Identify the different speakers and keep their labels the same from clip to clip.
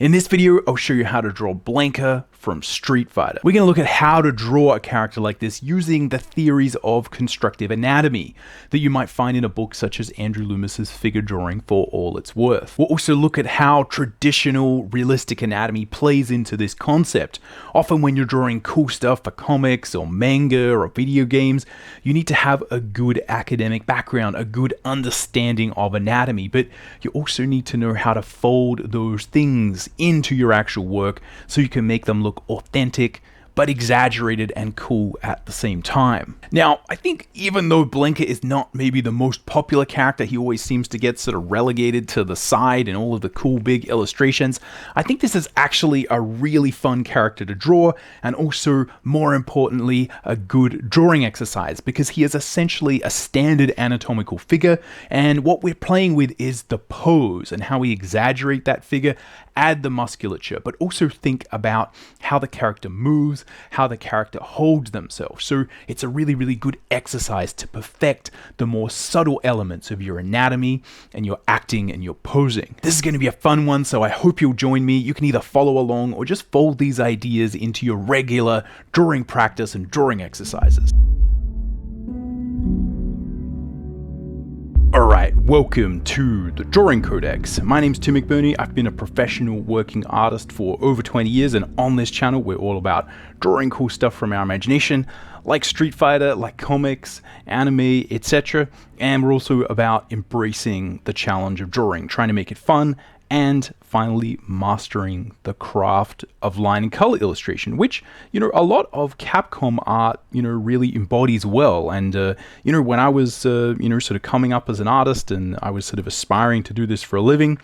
Speaker 1: In this video, I'll show you how to draw Blanka from Street Fighter. We're going to look at how to draw a character like this using the theories of constructive anatomy that you might find in a book such as Andrew Loomis's Figure Drawing for All It's Worth. We'll also look at how traditional realistic anatomy plays into this concept. Often when you're drawing cool stuff for comics or manga or video games, you need to have a good academic background, a good understanding of anatomy, but you also need to know how to fold those things into your actual work so you can make them look authentic but exaggerated and cool at the same time. Now, I think even though Blanka is not maybe the most popular character, he always seems to get sort of relegated to the side in all of the cool big illustrations. I think this is actually a really fun character to draw, and also, more importantly, a good drawing exercise, because he is essentially a standard anatomical figure, and what we're playing with is the pose and how we exaggerate that figure, add the musculature, but also think about how the character moves, how the character holds themselves. So it's a really, really good exercise to perfect the more subtle elements of your anatomy and your acting and your posing. This is going to be a fun one, so I hope you'll join me. You can either follow along or just fold these ideas into your regular drawing practice and drawing exercises. Alright, welcome to the Drawing Codex. My name's Tim McBurney. I've been a professional working artist for over 20 years, and on this channel we're all about drawing cool stuff from our imagination, like Street Fighter, like comics, anime, etc. And we're also about embracing the challenge of drawing, trying to make it fun, and finally mastering the craft of line and color illustration, which, a lot of Capcom art, really embodies well. And, when I was, sort of coming up as an artist and I was sort of aspiring to do this for a living,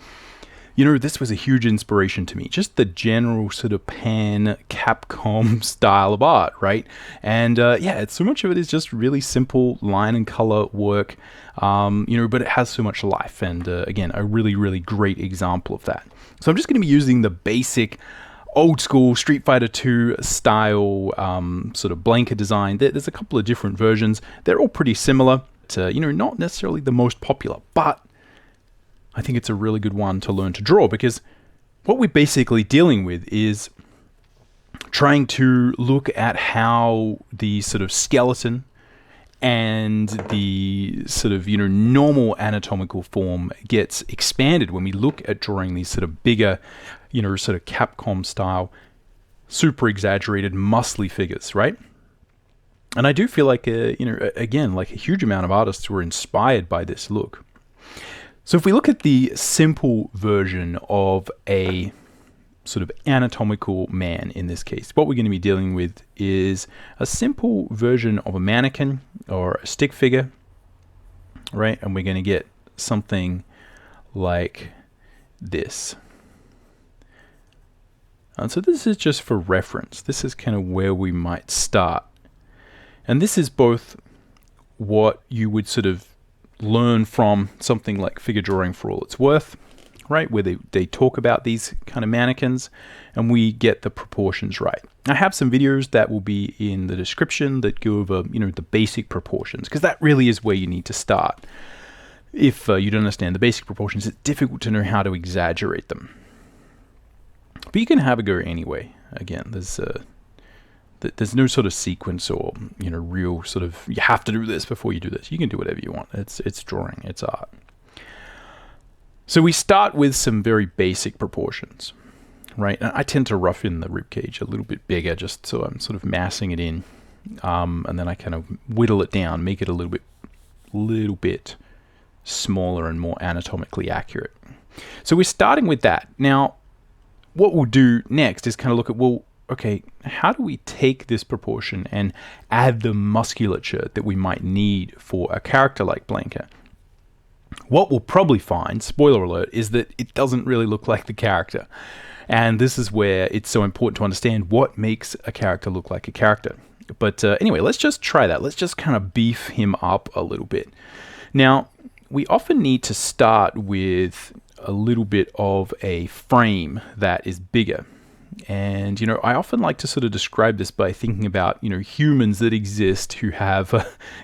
Speaker 1: this was a huge inspiration to me. Just the general sort of pan Capcom style of art, right? And so much of it is just really simple line and color work, but it has so much life. And again, a really, really great example of that. So I'm just going to be using the basic old school Street Fighter 2 style sort of Blanka design. There's a couple of different versions. They're all pretty similar to, not necessarily the most popular, but I think it's a really good one to learn to draw, because what we're basically dealing with is trying to look at how the sort of skeleton and the sort of, normal anatomical form gets expanded when we look at drawing these sort of bigger, sort of Capcom style, super exaggerated, muscly figures, right? And I do feel like, again, like a huge amount of artists were inspired by this look. So if we look at the simple version of a sort of anatomical man in this case, what we're going to be dealing with is a simple version of a mannequin or a stick figure, right? And we're going to get something like this. And so this is just for reference. This is kind of where we might start. And this is both what you would sort of learn from something like Figure Drawing for All It's Worth, right, where they talk about these kind of mannequins and we get the proportions right. I have some videos that will be in the description that go over, the basic proportions, because that really is where you need to start. If you don't understand the basic proportions, it's difficult to know how to exaggerate them. But you can have a go anyway. Again, there's no sort of sequence or, real sort of, you have to do this before you do this. You can do whatever you want. It's drawing, it's art. So we start with some very basic proportions, right? And I tend to rough in the ribcage a little bit bigger, just so I'm sort of massing it in. And then I kind of whittle it down, make it a little bit smaller and more anatomically accurate. So we're starting with that. Now, what we'll do next is kind of look at, well, okay, how do we take this proportion and add the musculature that we might need for a character like Blanka? What we'll probably find, spoiler alert, is that it doesn't really look like the character. And this is where it's so important to understand what makes a character look like a character. But anyway, let's just try that. Let's just kind of beef him up a little bit. Now, we often need to start with a little bit of a frame that is bigger. And, I often like to sort of describe this by thinking about, humans that exist who have,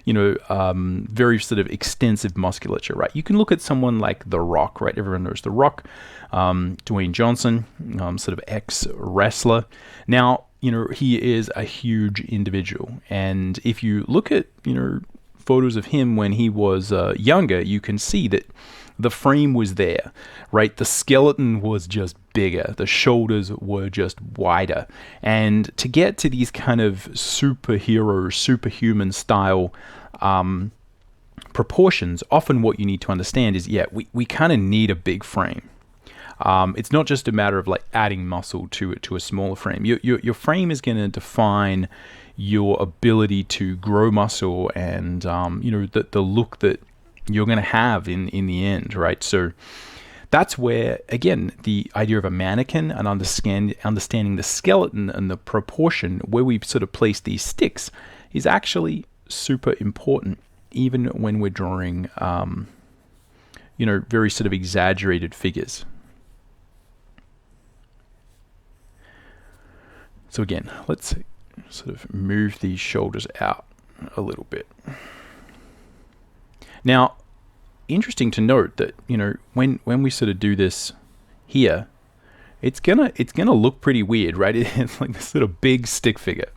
Speaker 1: very sort of extensive musculature, right? You can look at someone like The Rock, right? Everyone knows The Rock, Dwayne Johnson, sort of ex-wrestler. Now, he is a huge individual. And if you look at, photos of him when he was younger, you can see that the frame was there, right? The skeleton was just bigger. The shoulders were just wider. And to get to these kind of superhero, superhuman style proportions, often what you need to understand is, we kind of need a big frame. It's not just a matter of like adding muscle to a smaller frame. Your frame is going to define your ability to grow muscle and, the look that you're going to have in the end, right? So that's where, again, the idea of a mannequin and understanding the skeleton and the proportion where we've sort of placed these sticks is actually super important, even when we're drawing, very sort of exaggerated figures. So again, let's sort of move these shoulders out a little bit. Now, interesting to note that, when we sort of do this here, it's gonna look pretty weird, right? It's like this sort of big stick figure.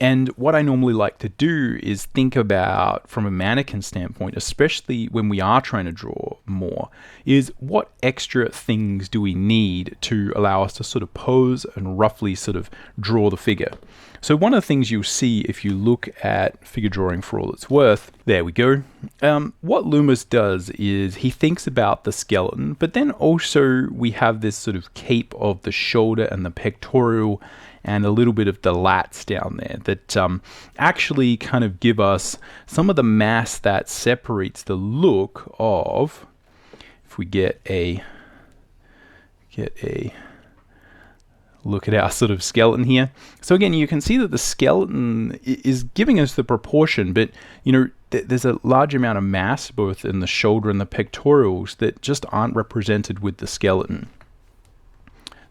Speaker 1: And what I normally like to do is think about, from a mannequin standpoint, especially when we are trying to draw more, is what extra things do we need to allow us to sort of pose and roughly sort of draw the figure. So one of the things you'll see if you look at figure drawing for all it's worth, there we go. What Loomis does is he thinks about the skeleton, but then also we have this sort of cape of the shoulder and the pectoral and a little bit of the lats down there that actually kind of give us some of the mass that separates the look of, if we get a look at our sort of skeleton here. So again, you can see that the skeleton is giving us the proportion, but there's a large amount of mass both in the shoulder and the pectorals that just aren't represented with the skeleton.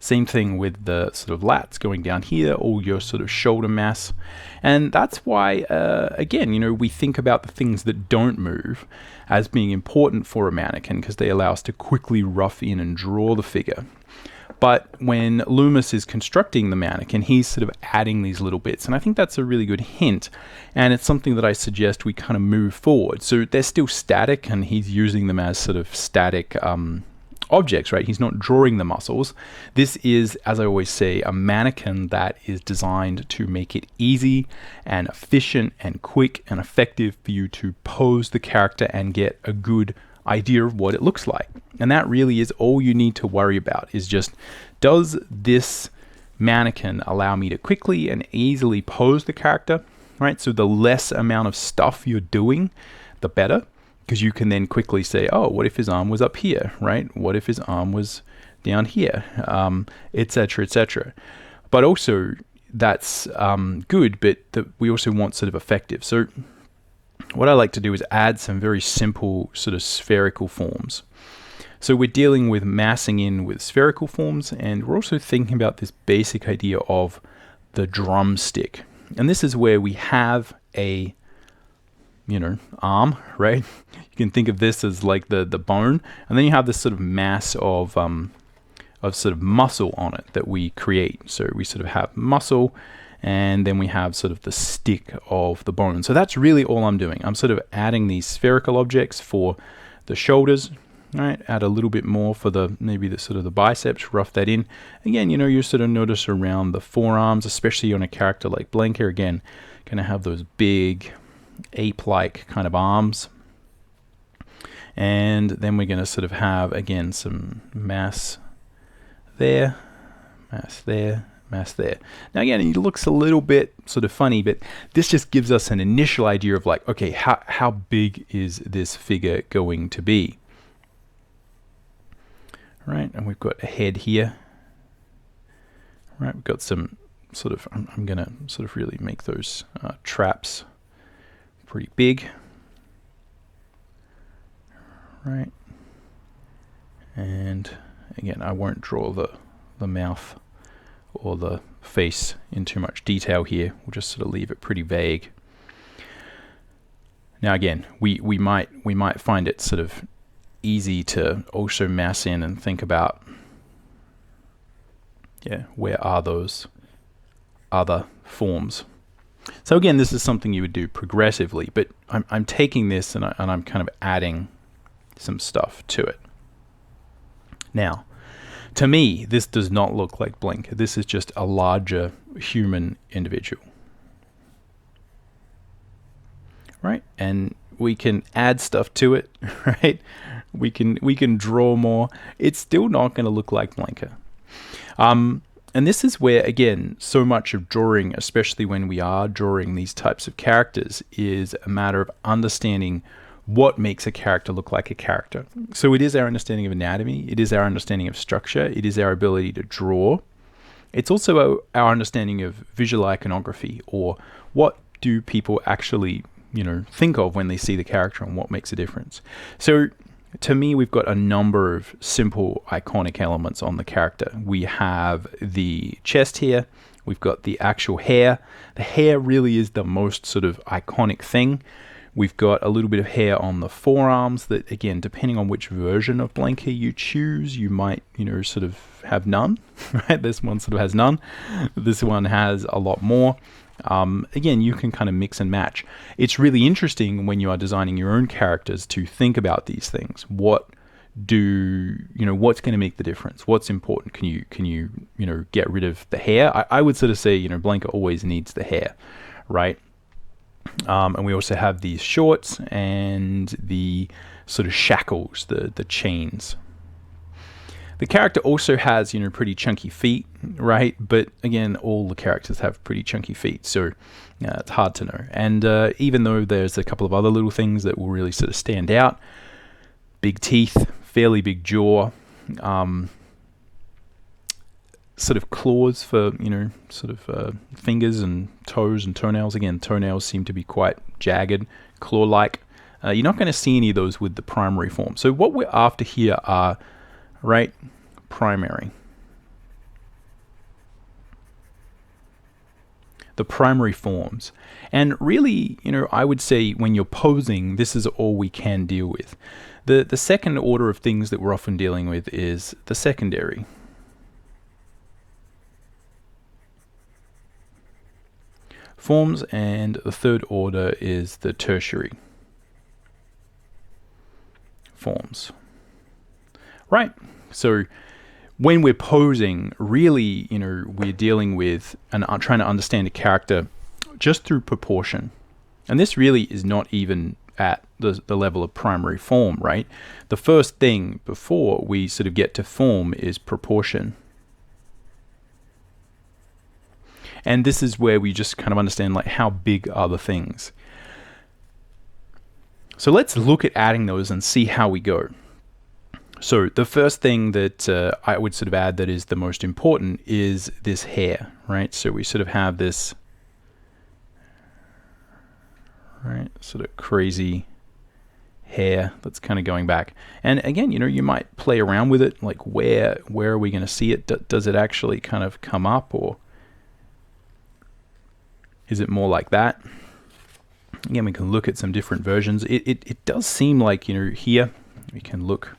Speaker 1: Same thing with the sort of lats going down here, all your sort of shoulder mass. And that's why, again, we think about the things that don't move as being important for a mannequin because they allow us to quickly rough in and draw the figure. But when Loomis is constructing the mannequin, he's sort of adding these little bits. And I think that's a really good hint. And it's something that I suggest we kind of move forward. So they're still static, and he's using them as sort of static objects, right? He's not drawing the muscles. This is, as I always say, a mannequin that is designed to make it easy and efficient and quick and effective for you to pose the character and get a good idea of what it looks like. And that really is all you need to worry about, is just, does this mannequin allow me to quickly and easily pose the character, right? So the less amount of stuff you're doing, the better, because you can then quickly say, oh, what if his arm was up here, right? What if his arm was down here, etc., etc. But also that's good, but we also want sort of effective. So what I like to do is add some very simple sort of spherical forms. So we're dealing with massing in with spherical forms, and we're also thinking about this basic idea of the drumstick. And this is where we have a arm, right? You can think of this as like the bone, and then you have this sort of mass of sort of muscle on it that we create. So we sort of have muscle, and then we have sort of the stick of the bone. So that's really all I'm doing. I'm sort of adding these spherical objects for the shoulders, right? Add a little bit more for maybe the sort of the biceps, rough that in. Again, you sort of notice around the forearms, especially on a character like Blanca, again, gonna have those big ape-like kind of arms. And then we're going to sort of have, again, some mass there, mass there, mass there. Now again, it looks a little bit sort of funny, but this just gives us an initial idea of like, okay, how big is this figure going to be? Right, and we've got a head here. Right, we've got some sort of, I'm going to sort of really make those traps pretty big, right? And again, I won't draw the the mouth or the face in too much detail here. We'll just sort of leave it pretty vague. Now again, we might find it sort of easy to also mass in and think about, yeah, where are those other forms? So again, this is something you would do progressively, but I'm taking this and I'm kind of adding some stuff to it. Now, to me, this does not look like Blanka. This is just a larger human individual. Right? And we can add stuff to it, right? We can draw more. It's still not going to look like Blanka. And this is where, again, so much of drawing, especially when we are drawing these types of characters, is a matter of understanding what makes a character look like a character. So it is our understanding of anatomy, it is our understanding of structure, it is our ability to draw. It's also our understanding of visual iconography, or what do people actually, think of when they see the character and what makes a difference. So to me, we've got a number of simple iconic elements on the character. We have the chest here, we've got the actual hair. The hair really is the most sort of iconic thing. We've got a little bit of hair on the forearms that, again, depending on which version of Blanka you choose, you might, sort of have none, right? This one sort of has none. This one has a lot more. Again, you can kind of mix and match. It's really interesting when you are designing your own characters to think about these things. What's going to make the difference? What's important? Can you get rid of the hair? I would sort of say, Blanka always needs the hair, right? And we also have these shorts and the sort of shackles, the chains. The character also has, pretty chunky feet, right? But again, all the characters have pretty chunky feet, so it's hard to know. And even though there's a couple of other little things that will really sort of stand out, big teeth, fairly big jaw, sort of claws for, fingers and toes and toenails. Again, toenails seem to be quite jagged, claw-like. You're not going to see any of those with the primary form. So what we're after here are, right, primary. The primary forms. And really, I would say when you're posing, this is all we can deal with. The second order of things that we're often dealing with is the secondary. Forms, and the third order is the tertiary forms. Right, so when we're posing, really, we're dealing with and trying to understand a character just through proportion. And this really is not even at the level of primary form, right? The first thing before we sort of get to form is proportion. And this is where we just kind of understand, like, how big are the things. So let's look at adding those and see how we go. So the first thing that I would sort of add that is the most important is this hair, right? So we sort of have this, right, sort of crazy hair that's kind of going back. And again, you might play around with it, like where are we going to see it? Does it actually kind of come up, or is it more like that? Again, we can look at some different versions. It does seem like, here we can look.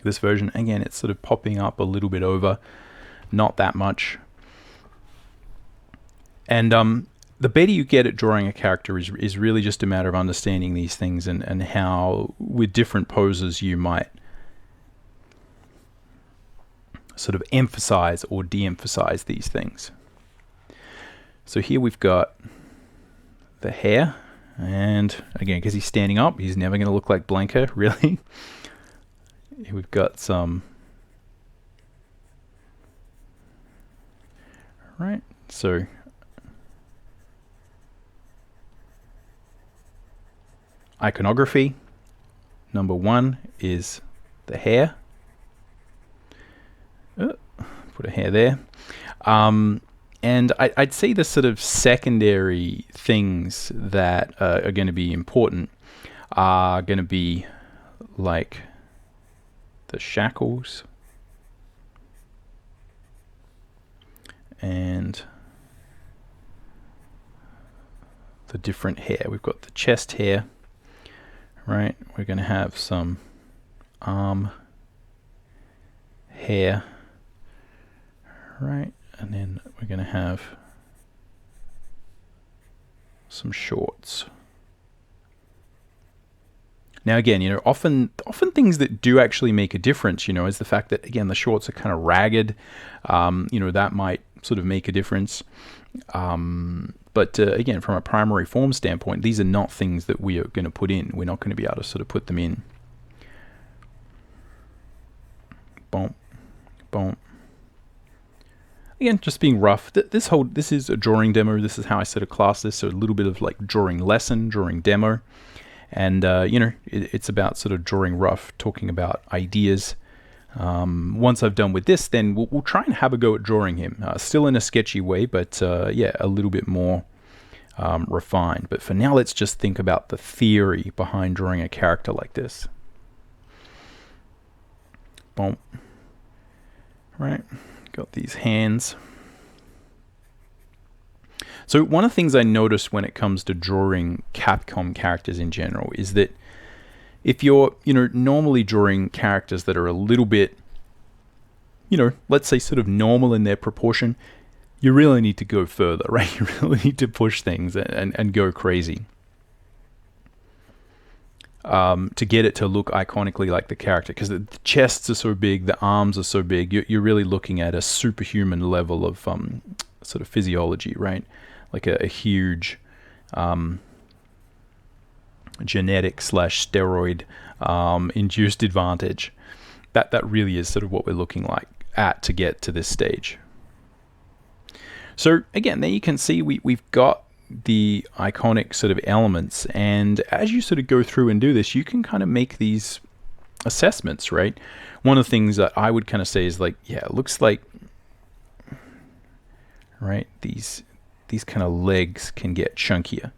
Speaker 1: This version, again, it's sort of popping up a little bit over, not that much. And the better you get at drawing a character is really just a matter of understanding these things and how, with different poses, you might sort of emphasize or de-emphasize these things. So here we've got the hair, and again, because he's standing up, he's never going to look like Blanka, really. We've got some, right, so iconography, number one is the hair. Put a hair there. And I'd say the sort of secondary things that are going to be important are going to be like the shackles. and the different hair. We've got the chest hair, right? We're going to have some arm hair, right? And then we're going to have some shorts. Now again, often things that do actually make a difference, is the fact that, again, the shorts are kind of ragged. That might sort of make a difference. But again, from a primary form standpoint, these are not things that we are going to put in. We're not going to be able to sort of put them in. Boom, boom. Again, just being rough. This is a drawing demo. This is how I sort of class this. So a little bit of like drawing lesson, drawing demo. And, it's about sort of drawing rough, talking about ideas. Once I've done with this, then we'll try and have a go at drawing him. Still in a sketchy way, but yeah, a little bit more refined. But for now, let's just think about the theory behind drawing a character like this. Boom. Right, got these hands. So one of the things I notice when it comes to drawing Capcom characters in general is that if you're, normally drawing characters that are a little bit, let's say sort of normal in their proportion, you really need to go further, right? You really need to push things and go crazy to get it to look iconically like the character, because the chests are so big, the arms are so big, you're really looking at a superhuman level of sort of physiology, right? Like a huge genetic / steroid induced advantage. That really is sort of what we're looking like to get to this stage. So again, there you can see we've got the iconic sort of elements, and as you sort of go through and do this, you can kind of make these assessments, right? One of the things that I would kind of say is like, yeah, it looks like, right, these kind of legs can get chunkier.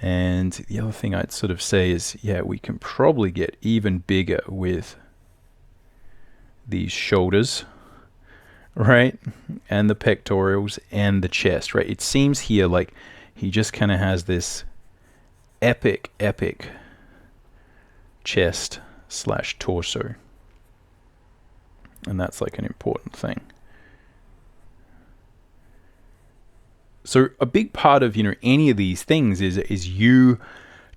Speaker 1: And the other thing I'd sort of say is, yeah, we can probably get even bigger with these shoulders, right? And the pectorals and the chest, right? It seems here like he just kind of has this epic chest / torso. And that's like an important thing. So a big part of, any of these things is you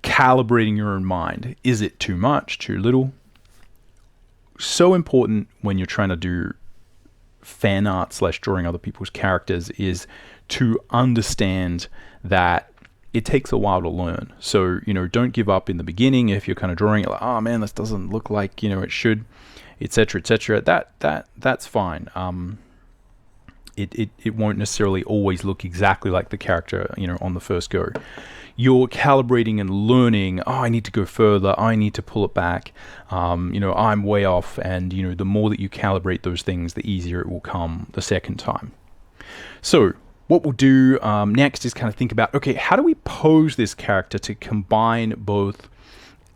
Speaker 1: calibrating your own mind. Is it too much, too little? So important when you're trying to do fan art / drawing other people's characters is to understand that it takes a while to learn. So, don't give up in the beginning if you're kind of drawing it like, oh man, this doesn't look like, it should, etc., etc. That's fine. It won't necessarily always look exactly like the character, on the first go. You're calibrating and learning, I need to go further, I need to pull it back, I'm way off, and the more that you calibrate those things, the easier it will come the second time. So what we'll do next is kind of think about, okay, how do we pose this character to combine both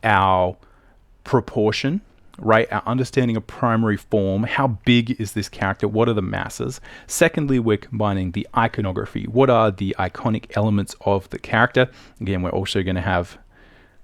Speaker 1: our proportion, right? Our understanding of primary form. How big is this character? What are the masses? Secondly, we're combining the iconography. What are the iconic elements of the character? Again, we're also going to have,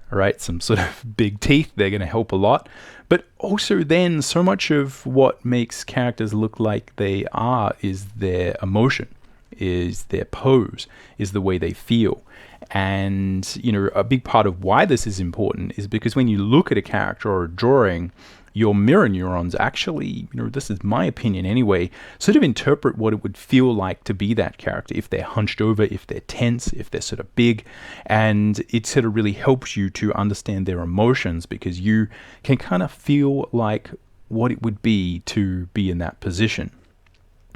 Speaker 1: right, some sort of big teeth. They're going to help a lot. But also then, so much of what makes characters look like they are is their emotion, is their pose, is the way they feel. And, a big part of why this is important is because when you look at a character or a drawing, your mirror neurons actually, this is my opinion anyway, sort of interpret what it would feel like to be that character. If they're hunched over, if they're tense, if they're sort of big. And it sort of really helps you to understand their emotions because you can kind of feel like what it would be to be in that position.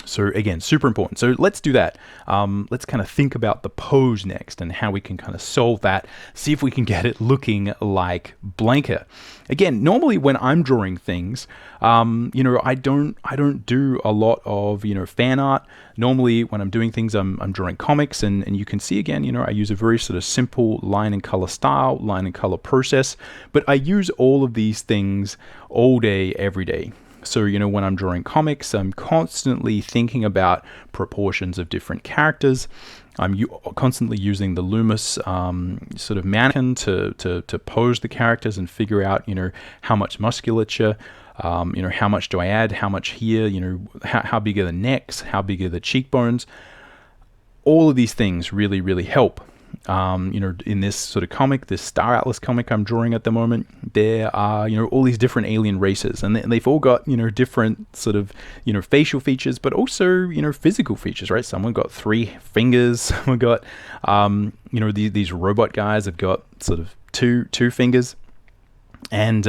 Speaker 1: So again, super important. So let's do that. Let's kind of think about the pose next and how we can kind of solve that. See if we can get it looking like Blanka. Again, normally when I'm drawing things, I don't do a lot of fan art. Normally when I'm doing things, I'm drawing comics, and you can see again, I use a very sort of simple line and color style, line and color process. But I use all of these things all day, every day. So, you know, when I'm drawing comics, I'm constantly thinking about proportions of different characters. I'm constantly using the Loomis sort of mannequin to pose the characters and figure out, you know, how much musculature, you know, how much do I add, how much here, you know, how big are the necks, how big are the cheekbones. All of these things really, really help. You know, in this sort of comic, this Star Atlas comic I'm drawing at the moment, there are, you know, all these different alien races, and they've all got, you know, different sort of, you know, facial features, but also, you know, physical features, right? Someone got 3 fingers, someone got, you know, these robot guys have got sort of two fingers. And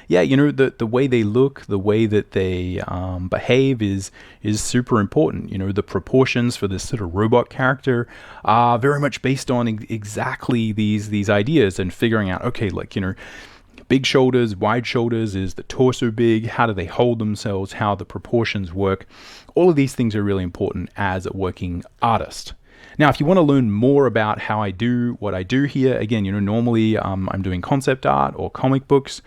Speaker 1: yeah, you know, the way they look, the way that they behave is super important. You know, the proportions for this sort of robot character are very much based on exactly these ideas, and figuring out, okay, like, you know, big shoulders, wide shoulders, is the torso big? How do they hold themselves? How the proportions work? All of these things are really important as a working artist. Now, if you want to learn more about how I do what I do here, again, you know, normally I'm doing concept art or comic books,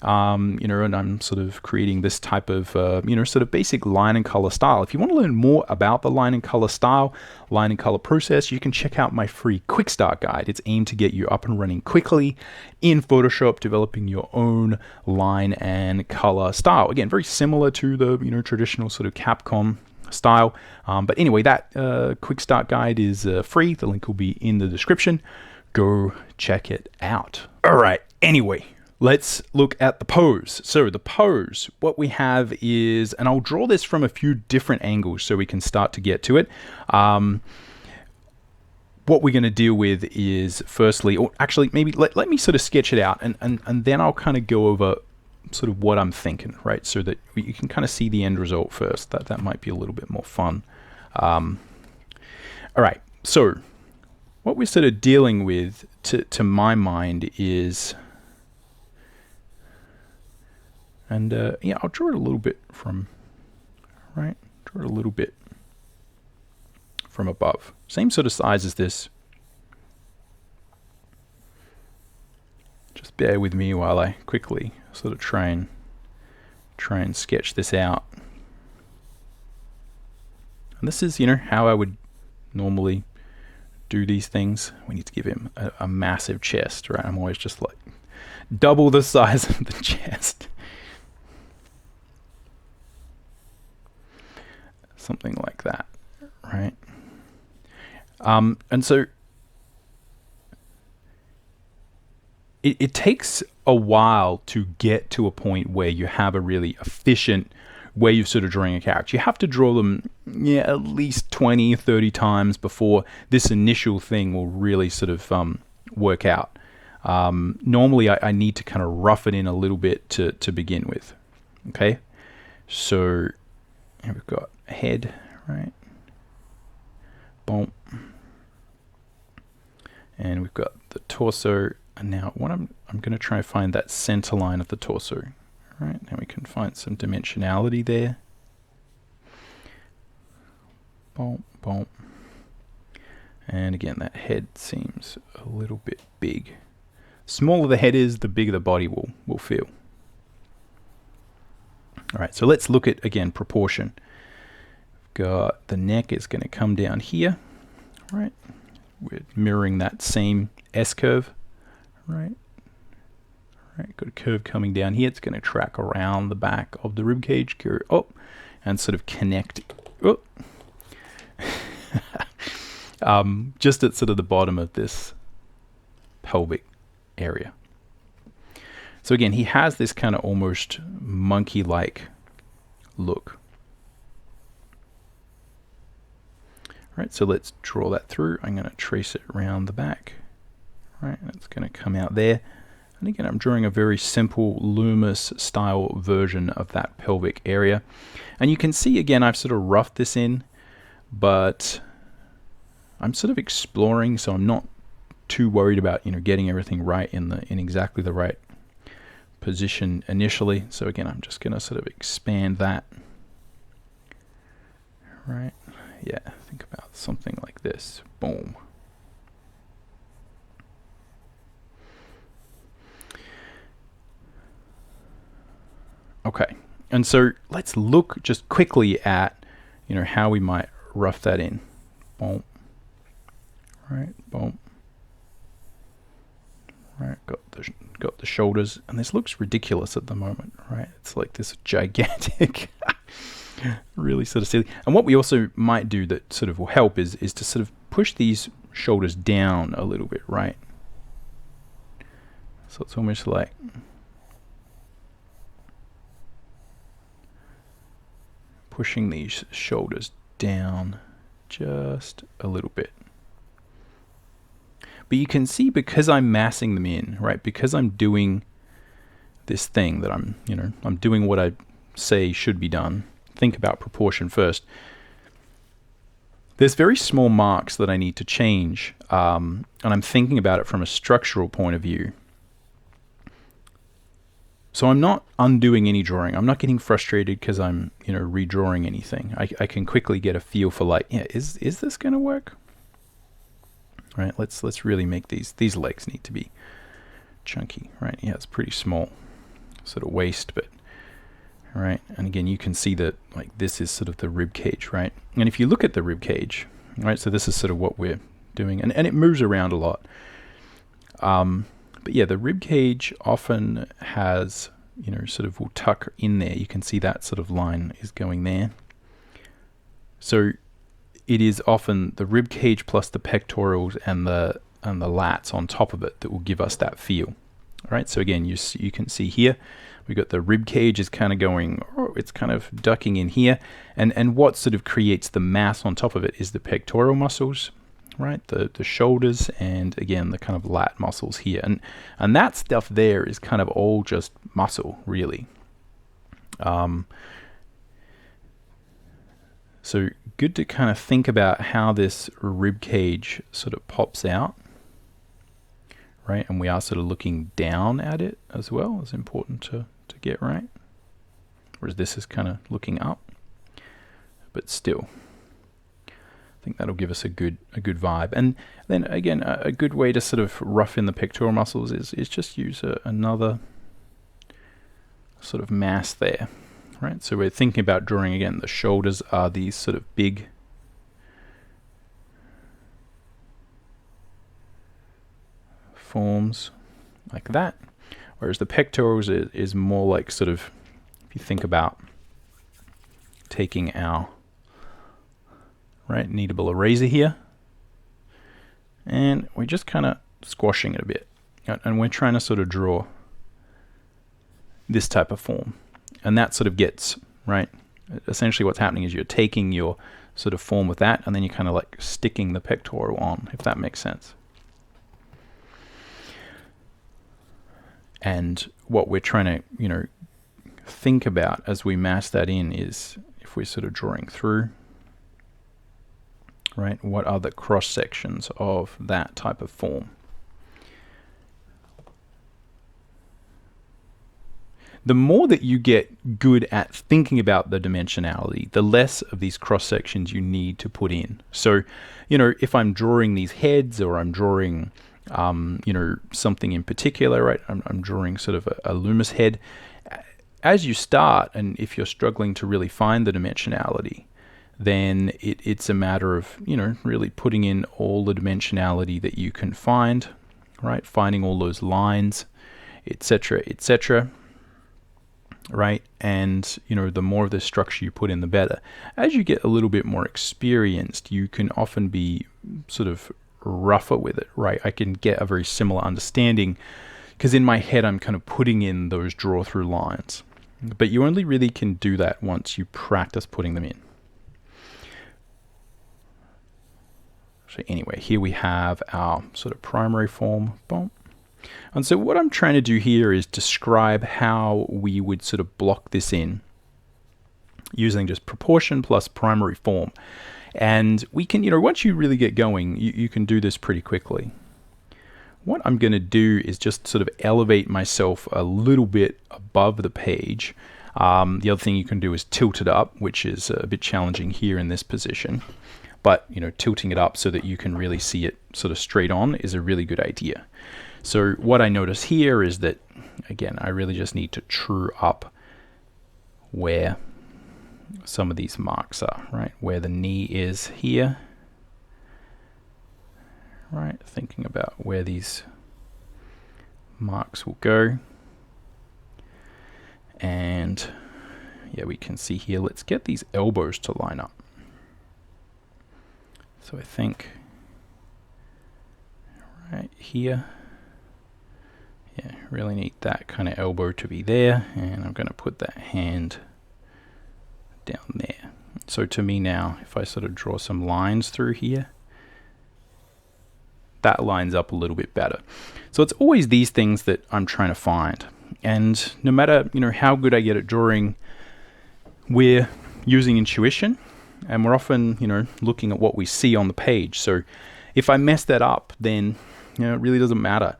Speaker 1: you know, and I'm sort of creating this type of, you know, sort of basic line and color style. If you want to learn more about the line and color style, line and color process, you can check out my free quick start guide. It's aimed to get you up and running quickly in Photoshop, developing your own line and color style. Again, very similar to the, you know, traditional sort of Capcom style, but anyway, that quick start guide is free. The link will be in the description. Go check it out. All right, anyway, let's look at the pose. So the pose, what we have is, and I'll draw this from a few different angles so we can start to get to it. What we're going to deal with is, firstly, or actually maybe let me sort of sketch it out, and then I'll kind of go over sort of what I'm thinking, right? So that you can kind of see the end result first. That might be a little bit more fun. All right, so what we're sort of dealing with, to my mind, is, and yeah, I'll draw it a little bit from, right? Draw it a little bit from above. Same sort of size as this. Just bear with me while I quickly sort of try and sketch this out. And this is, you know, how I would normally do these things. We need to give him a massive chest, right? I'm always just like double the size of the chest. Something like that, right? And so it takes a while to get to a point where you have a really efficient way of sort of drawing a character. You have to draw them, yeah, at least 20, 30 times before this initial thing will really sort of work out. Normally, I need to kind of rough it in a little bit to begin with. Okay, so here we've got a head, right? Boom. And we've got the torso. And now what I'm going to try and find that center line of the torso. All right, now we can find some dimensionality there. Boom, boom. And again, that head seems a little bit big. Smaller the head is, the bigger the body will feel. All right, so let's look at, again, proportion. Got the neck is going to come down here, right? We're mirroring that same S-curve. Right, got a curve coming down here. It's going to track around the back of the rib cage, go up, and sort of connect. Oh. Just at sort of the bottom of this pelvic area. So again, he has this kind of almost monkey-like look. Right, so let's draw that through. I'm going to trace it around the back. Right, and it's going to come out there. And again, I'm drawing a very simple Loomis style version of that pelvic area. And you can see, again, I've sort of roughed this in, but I'm sort of exploring, so I'm not too worried about, you know, getting everything right in exactly the right position initially. So again, I'm just going to sort of expand that. Right, yeah, think about something like this. Boom. Okay, And so let's look just quickly at, how we might rough that in. Boom. Right, boom. Right, got the shoulders, and this looks ridiculous at the moment, right? It's like this gigantic, really sort of silly. And what we also might do that sort of will help is to sort of push these shoulders down a little bit, right? So it's almost like pushing these shoulders down just a little bit. But you can see, because I'm massing them in, right? Because I'm doing this thing that I'm doing what I say should be done. Think about proportion first. There's very small marks that I need to change, and I'm thinking about it from a structural point of view. So I'm not undoing any drawing. I'm not getting frustrated because I'm, redrawing anything. I can quickly get a feel for, like, is this going to work? Right, let's really make these legs need to be chunky, right? Yeah, it's pretty small, sort of waist, but right. And again, you can see that, like, this is sort of the rib cage, right? And if you look at the rib cage, right, so this is sort of what we're doing, and it moves around a lot. But yeah, the rib cage often has, sort of will tuck in there. You can see that sort of line is going there. So it is often the rib cage plus the pectorals and the lats on top of it that will give us that feel. All right, so again, you can see here, we got the rib cage is kind of going, it's kind of ducking in here, and what sort of creates the mass on top of it is the pectoral muscles, right? The shoulders, and again, the kind of lat muscles here, and that stuff there is kind of all just muscle, really. So good to kind of think about how this rib cage sort of pops out, right? And we are sort of looking down at it as well. It's important to get right. Whereas this is kind of looking up, but still, I think that'll give us a good vibe. And then again, a good way to sort of rough in the pectoral muscles is just use another sort of mass there. Right, so we're thinking about drawing, again, the shoulders are these sort of big forms like that, whereas the pectorals is more like sort of, if you think about taking our kneadable eraser here, and we're just kind of squashing it a bit, and we're trying to sort of draw this type of form. And that sort of gets, right, essentially what's happening is you're taking your sort of form with that, and then you're kind of like sticking the pectoral on, if that makes sense. And what we're trying to, think about as we mass that in is, if we're sort of drawing through, right, what are the cross sections of that type of form? The more that you get good at thinking about the dimensionality, the less of these cross sections you need to put in. So, if I'm drawing these heads, or I'm drawing, something in particular, right? I'm drawing sort of a Loomis head. As you start, and if you're struggling to really find the dimensionality, then it's a matter of, really putting in all the dimensionality that you can find, right? Finding all those lines, etc., etc. Right, and the more of the structure you put in, the better. As you get a little bit more experienced, you can often be sort of rougher with it, right? I can get a very similar understanding because in my head I'm kind of putting in those draw through lines, but you only really can do that once you practice putting them in. So anyway, here we have our sort of primary form. Boom. And so what I'm trying to do here is describe how we would sort of block this in using just proportion plus primary form. And we can, once you really get going, you can do this pretty quickly. What I'm going to do is just sort of elevate myself a little bit above the page. The other thing you can do is tilt it up, which is a bit challenging here in this position. But, tilting it up so that you can really see it sort of straight on is a really good idea. So what I notice here is that, again, I really just need to true up where some of these marks are, right? Where the knee is here, right? Thinking about where these marks will go. And yeah, we can see here, let's get these elbows to line up. So I think right here, yeah, really need that kind of elbow to be there, and I'm going to put that hand down there. So to me now, if I sort of draw some lines through here, that lines up a little bit better. So it's always these things that I'm trying to find. And no matter, you know, how good I get at drawing, we're using intuition, and we're often, you know, looking at what we see on the page. So if I mess that up, then, you know, it really doesn't matter.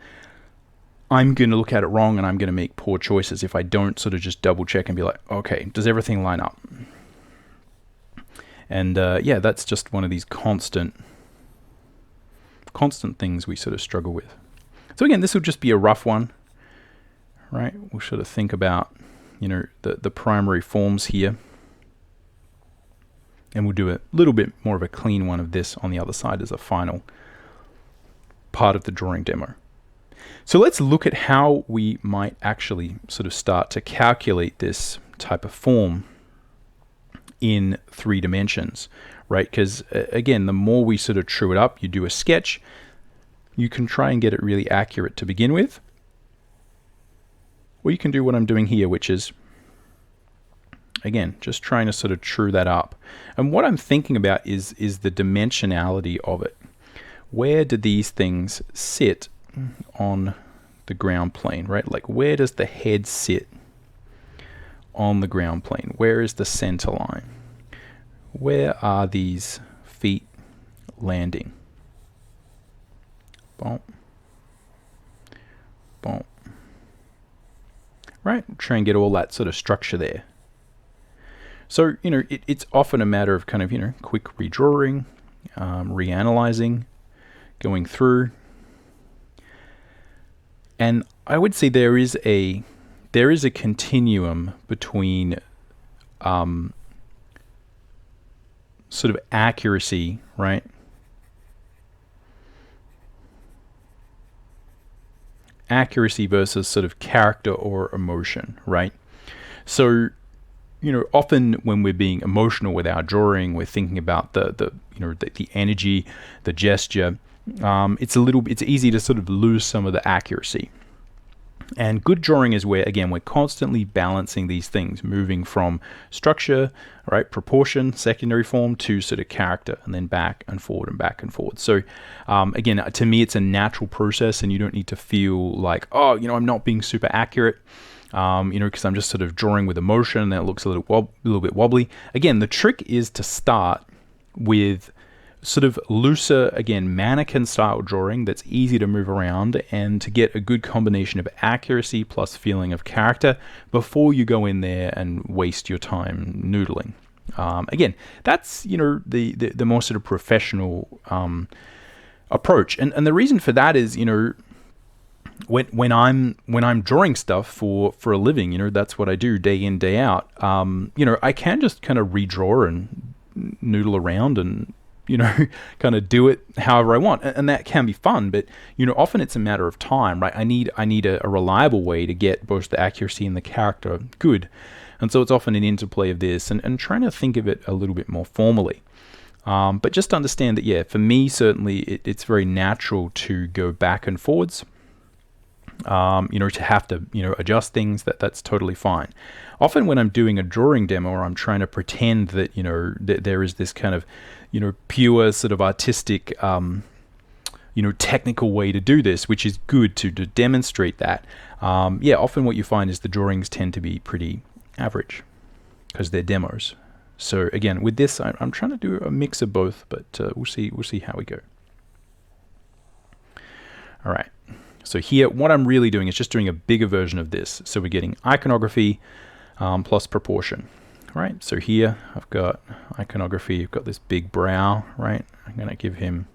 Speaker 1: I'm going to look at it wrong, and I'm going to make poor choices if I don't sort of just double check and be like, okay, does everything line up? And yeah, that's just one of these constant things we sort of struggle with. So again, this will just be a rough one, right? We'll sort of think about, you know, the primary forms here. And we'll do a little bit more of a clean one of this on the other side as a final part of the drawing demo. So let's look at how we might actually sort of start to calculate this type of form in 3 dimensions, right? Because again, the more we sort of true it up, you do a sketch, you can try and get it really accurate to begin with. Or you can do what I'm doing here, which is, again, just trying to sort of true that up. And what I'm thinking about is the dimensionality of it. Where do these things sit on the ground plane, right? Like, where does the head sit on the ground plane? Where is the center line? Where are these feet landing? Boom. Boom. Right? Try and get all that sort of structure there. So, you know, it's often a matter of kind of, you know, quick redrawing, reanalyzing, going through. And I would say there is a continuum between sort of accuracy, right? Accuracy versus sort of character or emotion, right? So, you know, often when we're being emotional with our drawing, we're thinking about the energy, the gesture. It's easy to sort of lose some of the accuracy. And good drawing is where, again, we're constantly balancing these things, moving from structure, right, proportion, secondary form, to sort of character, and then back and forward and back and forward. So again, to me, it's a natural process, and you don't need to feel like, oh, you know, I'm not being super accurate, you know, because I'm just sort of drawing with emotion, and that looks a little bit wobbly. Again, the trick is to start with sort of looser, again, mannequin style drawing that's easy to move around, and to get a good combination of accuracy plus feeling of character before you go in there and waste your time noodling. Again, that's, you know, the more sort of professional approach, and the reason for that is, you know, when I'm drawing stuff for a living, you know, that's what I do day in, day out. You know, I can just kind of redraw and noodle around and, you know, kind of do it however I want, and that can be fun. But, you know, often it's a matter of time, right? I need a reliable way to get both the accuracy and the character good, and so it's often an interplay of this and trying to think of it a little bit more formally. But just understand that, yeah, for me certainly it's very natural to go back and forwards. You know, to have to, you know, adjust things, that's totally fine. Often when I'm doing a drawing demo, or I'm trying to pretend that, you know, there is this kind of, you know, pure sort of artistic, you know, technical way to do this, which is good to demonstrate that. Yeah, often what you find is the drawings tend to be pretty average because they're demos. So again, with this, I'm trying to do a mix of both, but we'll see how we go. All right. So here, what I'm really doing is just doing a bigger version of this. So we're getting iconography plus proportion, right? So here I've got iconography. I've got this big brow, right? I'm going to give him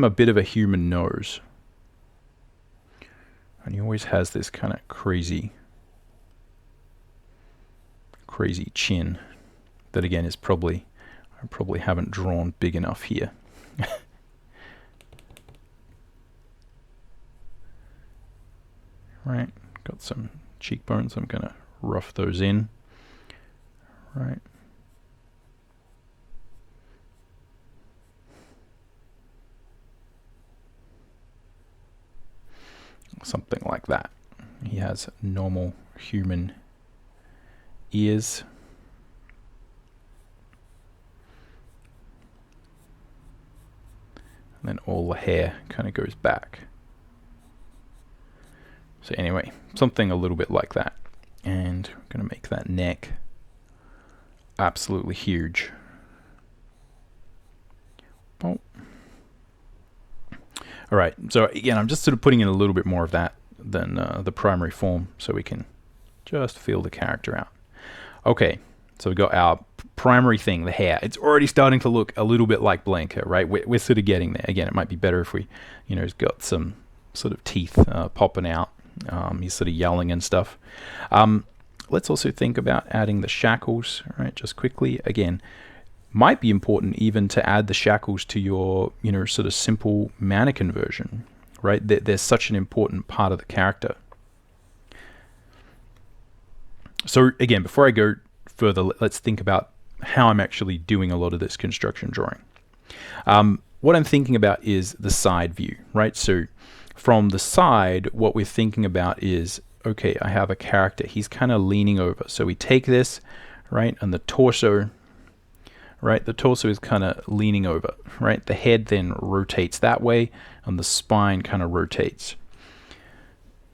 Speaker 1: a bit of a human nose, and he always has this kind of crazy crazy chin that again is probably, I probably haven't drawn big enough here. Right, got some cheekbones, I'm gonna rough those in. Right. Something like that. He has normal human ears. And then all the hair kind of goes back. So anyway, something a little bit like that. And I'm going to make that neck absolutely huge. Oh. All right, so again, I'm just sort of putting in a little bit more of that than the primary form so we can just feel the character out. Okay, so we've got our primary thing, the hair. It's already starting to look a little bit like Blanka, right? We're sort of getting there. Again, it might be better if we, you know, got some sort of teeth popping out. He's sort of yelling and stuff. Let's also think about adding the shackles, right? Just quickly, again, might be important even to add the shackles to your, you know, sort of simple mannequin version, right? They're such an important part of the character. So again, before I go further, let's think about how I'm actually doing a lot of this construction drawing. What I'm thinking about is the side view, right? So from the side, what we're thinking about is, okay, I have a character, he's kind of leaning over. So we take this, right, and the torso, right, the torso is kind of leaning over, right? The head then rotates that way, and the spine kind of rotates.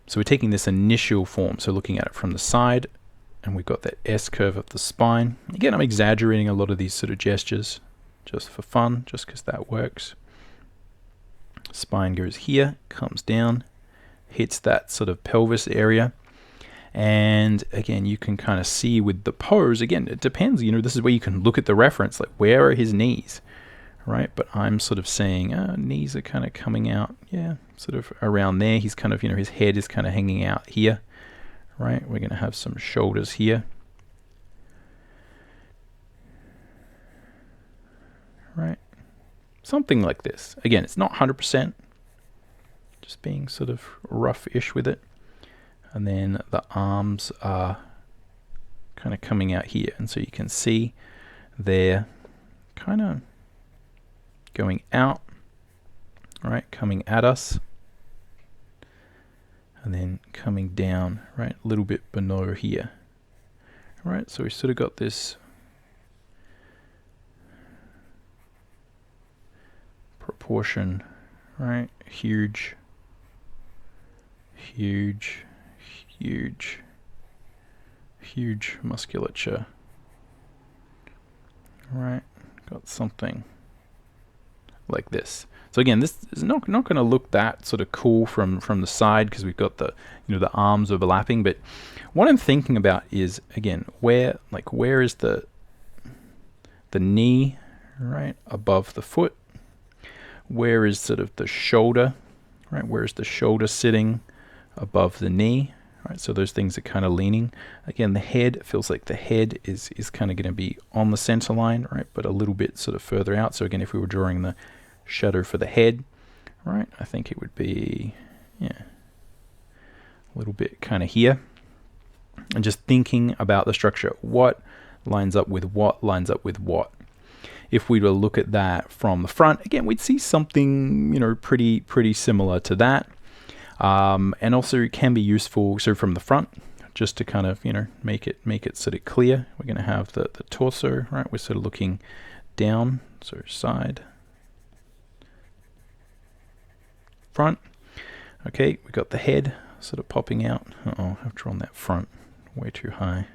Speaker 1: So we're taking this initial form, so looking at it from the side, and we've got that S curve of the spine. Again, I'm exaggerating a lot of these sort of gestures just for fun, just because that works. Spine goes here, comes down, hits that sort of pelvis area. And again, you can kind of see with the pose, again, it depends, you know, this is where you can look at the reference, like where are his knees, right? But I'm sort of saying, knees are kind of coming out, yeah, sort of around there. He's kind of, you know, his head is kind of hanging out here, right? We're going to have some shoulders here. Right? Something like this. Again, it's not 100%, just being sort of rough-ish with it. And then the arms are kind of coming out here. And so you can see they're kind of going out, right? Coming at us. And then coming down, right? A little bit below here. Right? So we sort of got this proportion, right? Huge, huge, huge, huge musculature. Right, got something like this. So again, this is not going to look that sort of cool from the side because we've got the, you know, the arms overlapping. But what I'm thinking about is, again, where is the knee, right, above the foot? Where is sort of the shoulder, right? Where is the shoulder sitting above the knee, right? So those things are kind of leaning. Again, the head feels like the head is kind of going to be on the center line, right? But a little bit sort of further out. So again, if we were drawing the shadow for the head, right? I think it would be, yeah, a little bit kind of here. And just thinking about the structure, what lines up with what lines up with what. If we were to look at that from the front, again, we'd see something, you know, pretty similar to that. And also it can be useful, so from the front, just to kind of, you know, make it sort of clear. We're going to have the torso, right? We're sort of looking down, so side, front. Okay, we got the head sort of popping out. Uh-oh, I've drawn that front way too high.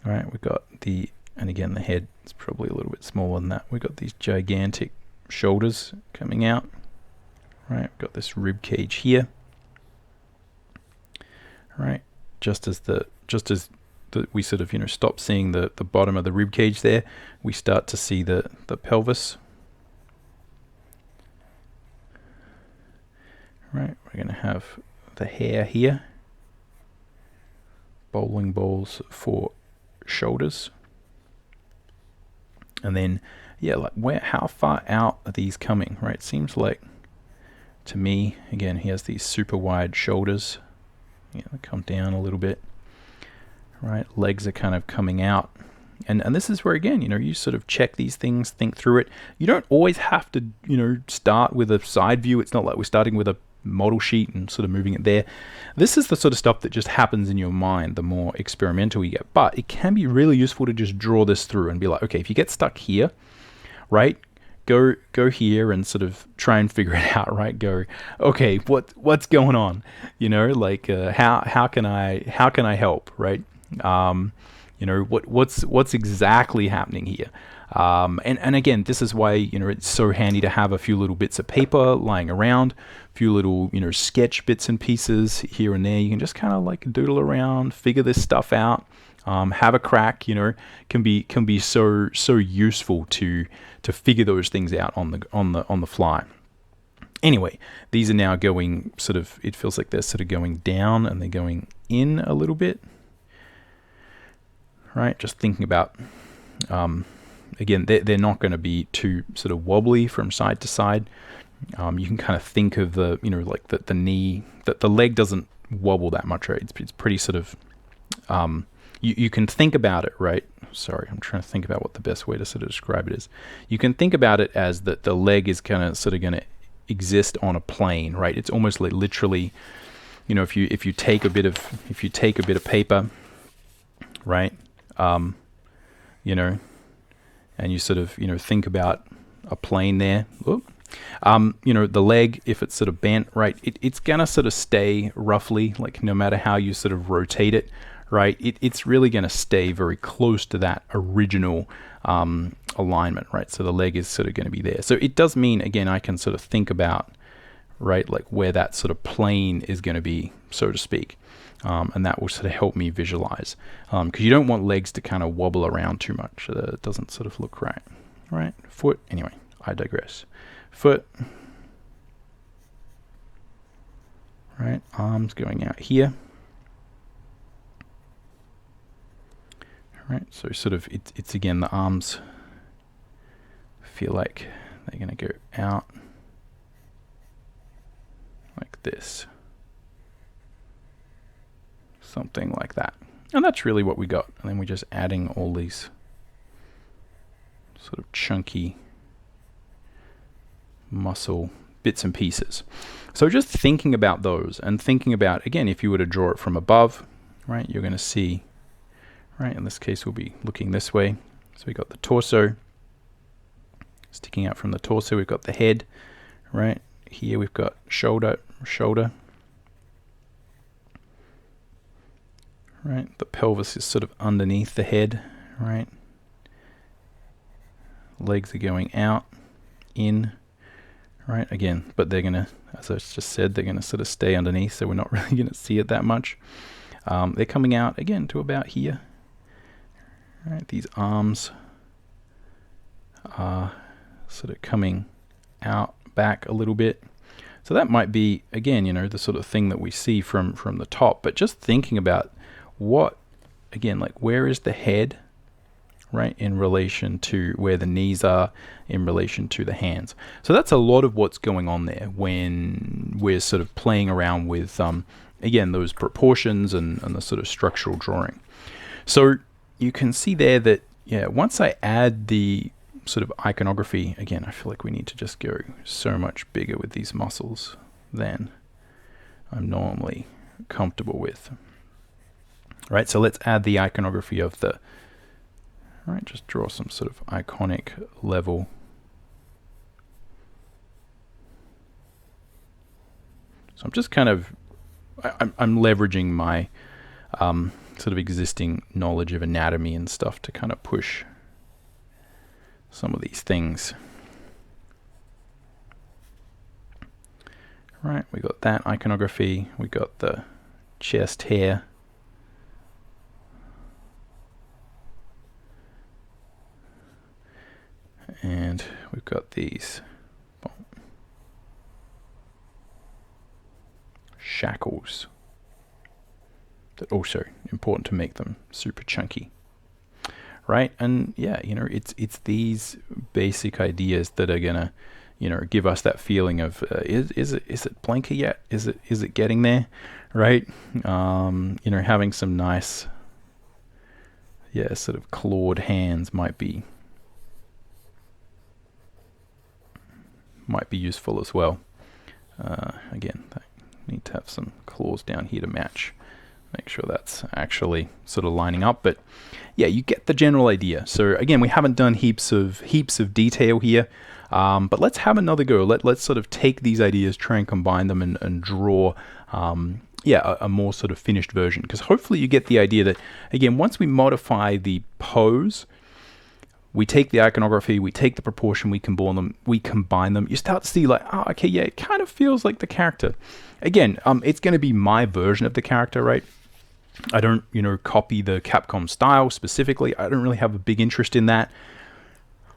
Speaker 1: All right, we've got the, and again, the head is probably a little bit smaller than that. We've got these gigantic shoulders coming out. Right, we've got this rib cage here. Right, just as we sort of, you know, stop seeing the bottom of the rib cage there, we start to see the pelvis. Right, we're going to have the hair here. bowling balls for shoulders. And then, yeah, like how far out are these coming, right? Seems like, to me, again, he has these super wide shoulders. Yeah, they come down a little bit, right? Legs are kind of coming out. And this is where, again, you sort of check these things, think through it. You don't always have to, start with a side view. It's not like we're starting with a model sheet and sort of moving it there. This is the sort of stuff that just happens in your mind the more experimental you get. But it can be really useful to just draw this through and be like, okay, if you get stuck here, right, go here and sort of try and figure it out, right? Go, okay, what's going on? Like how can I help, right? What's exactly happening here? And again, this is why it's so handy to have a few little bits of paper lying around, a few little sketch bits and pieces here and there. You can just kind of like doodle around, figure this stuff out, have a crack. Can be so useful to figure those things out on the fly. Anyway, these are now going sort of. It feels like they're sort of going down and they're going in a little bit. Right, just thinking about, again, they're not going to be too sort of wobbly from side to side. You can kind of think of the, like the knee, that the leg doesn't wobble that much, right? It's pretty sort of, you can think about it, right? Sorry, I'm trying to think about what the best way to sort of describe it is. You can think about it as that the leg is kind of sort of going to exist on a plane, right? It's almost like literally, if you take a bit of paper, right? And you sort of, think about a plane there. The leg, if it's sort of bent, right, it's gonna sort of stay roughly, like no matter how you sort of rotate it, right, it's really gonna stay very close to that original alignment, right? So the leg is sort of gonna be there. So it does mean, again, I can sort of think about, right, like where that sort of plane is gonna be, so to speak. And that will sort of help me visualize, because you don't want legs to kind of wobble around too much. It doesn't sort of look right. Right, foot. Anyway, I digress. Foot. Right, arms going out here. Right, so sort of it's again, the arms feel like they're going to go out like this. Something like that. And that's really what we got. And then we're just adding all these sort of chunky muscle bits and pieces. So just thinking about those and thinking about, again, if you were to draw it from above, right, you're going to see, right, in this case we'll be looking this way. So we got the torso sticking out from the torso. We've got the head, right? Here we've got shoulder. Right, the pelvis is sort of underneath the head, right? Legs are going out, in, right? Again, but they're gonna, as I just said, they're gonna sort of stay underneath, so we're not really gonna see it that much. They're coming out again to about here. Right, these arms are sort of coming out back a little bit. So that might be, again, the sort of thing that we see from the top, but just thinking about what, again, like where is the head, right, in relation to where the knees are in relation to the hands. So that's a lot of what's going on there when we're sort of playing around with, again, those proportions and the sort of structural drawing. So you can see there that, yeah, once I add the sort of iconography, again, I feel like we need to just go so much bigger with these muscles than I'm normally comfortable with. Right, so let's add the iconography of the, right, just draw some sort of iconic level. So I'm just kind of, I'm leveraging my sort of existing knowledge of anatomy and stuff to kind of push some of these things. Right, we got that iconography, we got the chest hair. And we've got these shackles. but also important to make them super chunky, right? And yeah, you know, it's these basic ideas that are gonna, you know, give us that feeling of is it Blanka yet? Is it getting there, right? You know, having some nice, yeah, sort of clawed hands might be useful as well. Again, I need to have some claws down here to match. Make sure that's actually sort of lining up, but yeah, you get the general idea. So again, we haven't done heaps of detail here, but let's have another go. Let's sort of take these ideas, try and combine them, and draw yeah, a more sort of finished version, because hopefully you get the idea that, again, once we modify the pose, we take the iconography, we take the proportion, we combine them, you start to see like, oh, okay, yeah, it kind of feels like the character. Again, it's going to be my version of the character, right? I don't, you know, copy the Capcom style specifically. I don't really have a big interest in that.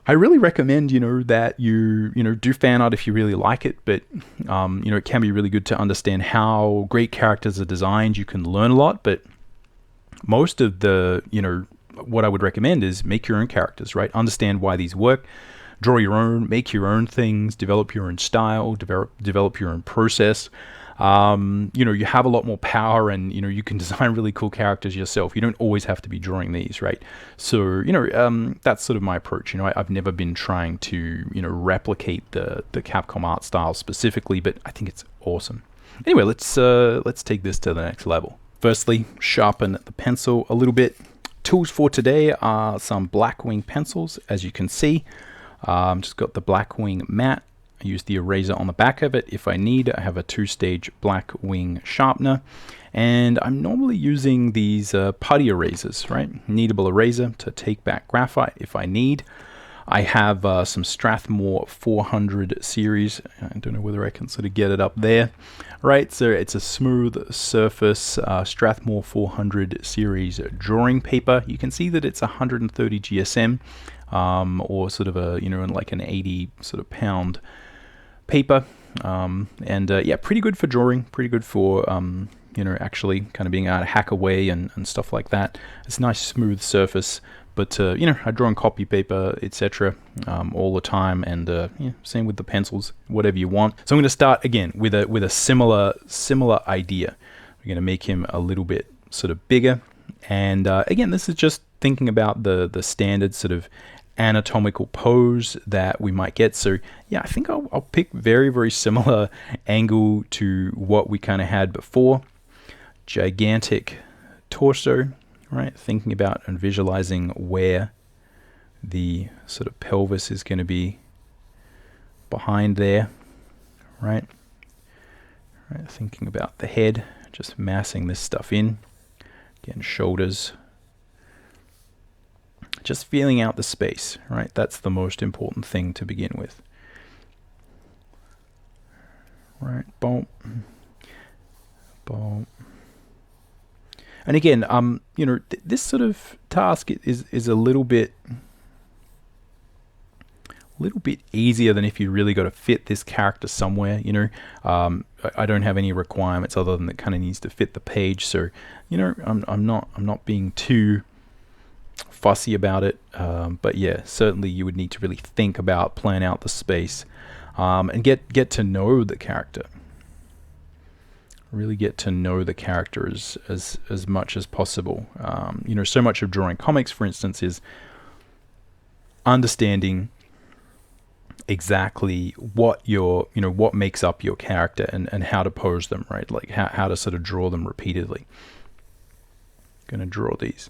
Speaker 1: I really recommend, you know, that you know, do fan art if you really like it, but, you know, it can be really good to understand how great characters are designed. You can learn a lot, but most of the, you know, what I would recommend is make your own characters, right? Understand why these work, draw your own, make your own things, develop your own style, develop your own process. You know, you have a lot more power, and, you know, you can design really cool characters yourself. You don't always have to be drawing these, right? So, you know, that's sort of my approach. You know, I've never been trying to, you know, replicate the Capcom art style specifically, but I think it's awesome. Anyway, let's take this to the next level. Firstly, sharpen the pencil a little bit. Tools for today are some Blackwing pencils, as you can see. Just got the Blackwing matte. I use the eraser on the back of it if I need. I have a 2-stage Blackwing sharpener, and I'm normally using these putty erasers, right? Kneadable eraser to take back graphite if I need. I have some Strathmore 400 series. I don't know whether I can sort of get it up there, right? So it's a smooth surface Strathmore 400 series drawing paper. You can see that it's 130 GSM, or sort of a, you know, like an 80 sort of pound paper, and yeah, pretty good for drawing, pretty good for you know, actually kind of being able to hack away and stuff like that. It's a nice smooth surface, but you know, I draw on copy paper, etc. All the time, and yeah, same with the pencils, whatever you want. So I'm going to start again with a similar idea. We're going to make him a little bit sort of bigger, and again, this is just thinking about the standard sort of anatomical pose that we might get. So yeah, I think I'll pick very similar angle to what we kind of had before. Gigantic torso, right? Thinking about and visualizing where the sort of pelvis is going to be behind there, right? Thinking about the head, just massing this stuff in. Again, shoulders. Just feeling out the space, right? That's the most important thing to begin with. Right, boom, boom. And again, you know, this sort of task is a little bit easier than if you really got to fit this character somewhere. You know, I don't have any requirements other than it kind of needs to fit the page. So, you know, I'm not being too fussy about it, but yeah, certainly you would need to really think about, plan out the space, and get to know the character. Really get to know the character as much as possible. You know, so much of drawing comics, for instance, is understanding exactly what what makes up your character, and how to pose them, right? Like how to sort of draw them repeatedly. Gonna draw these.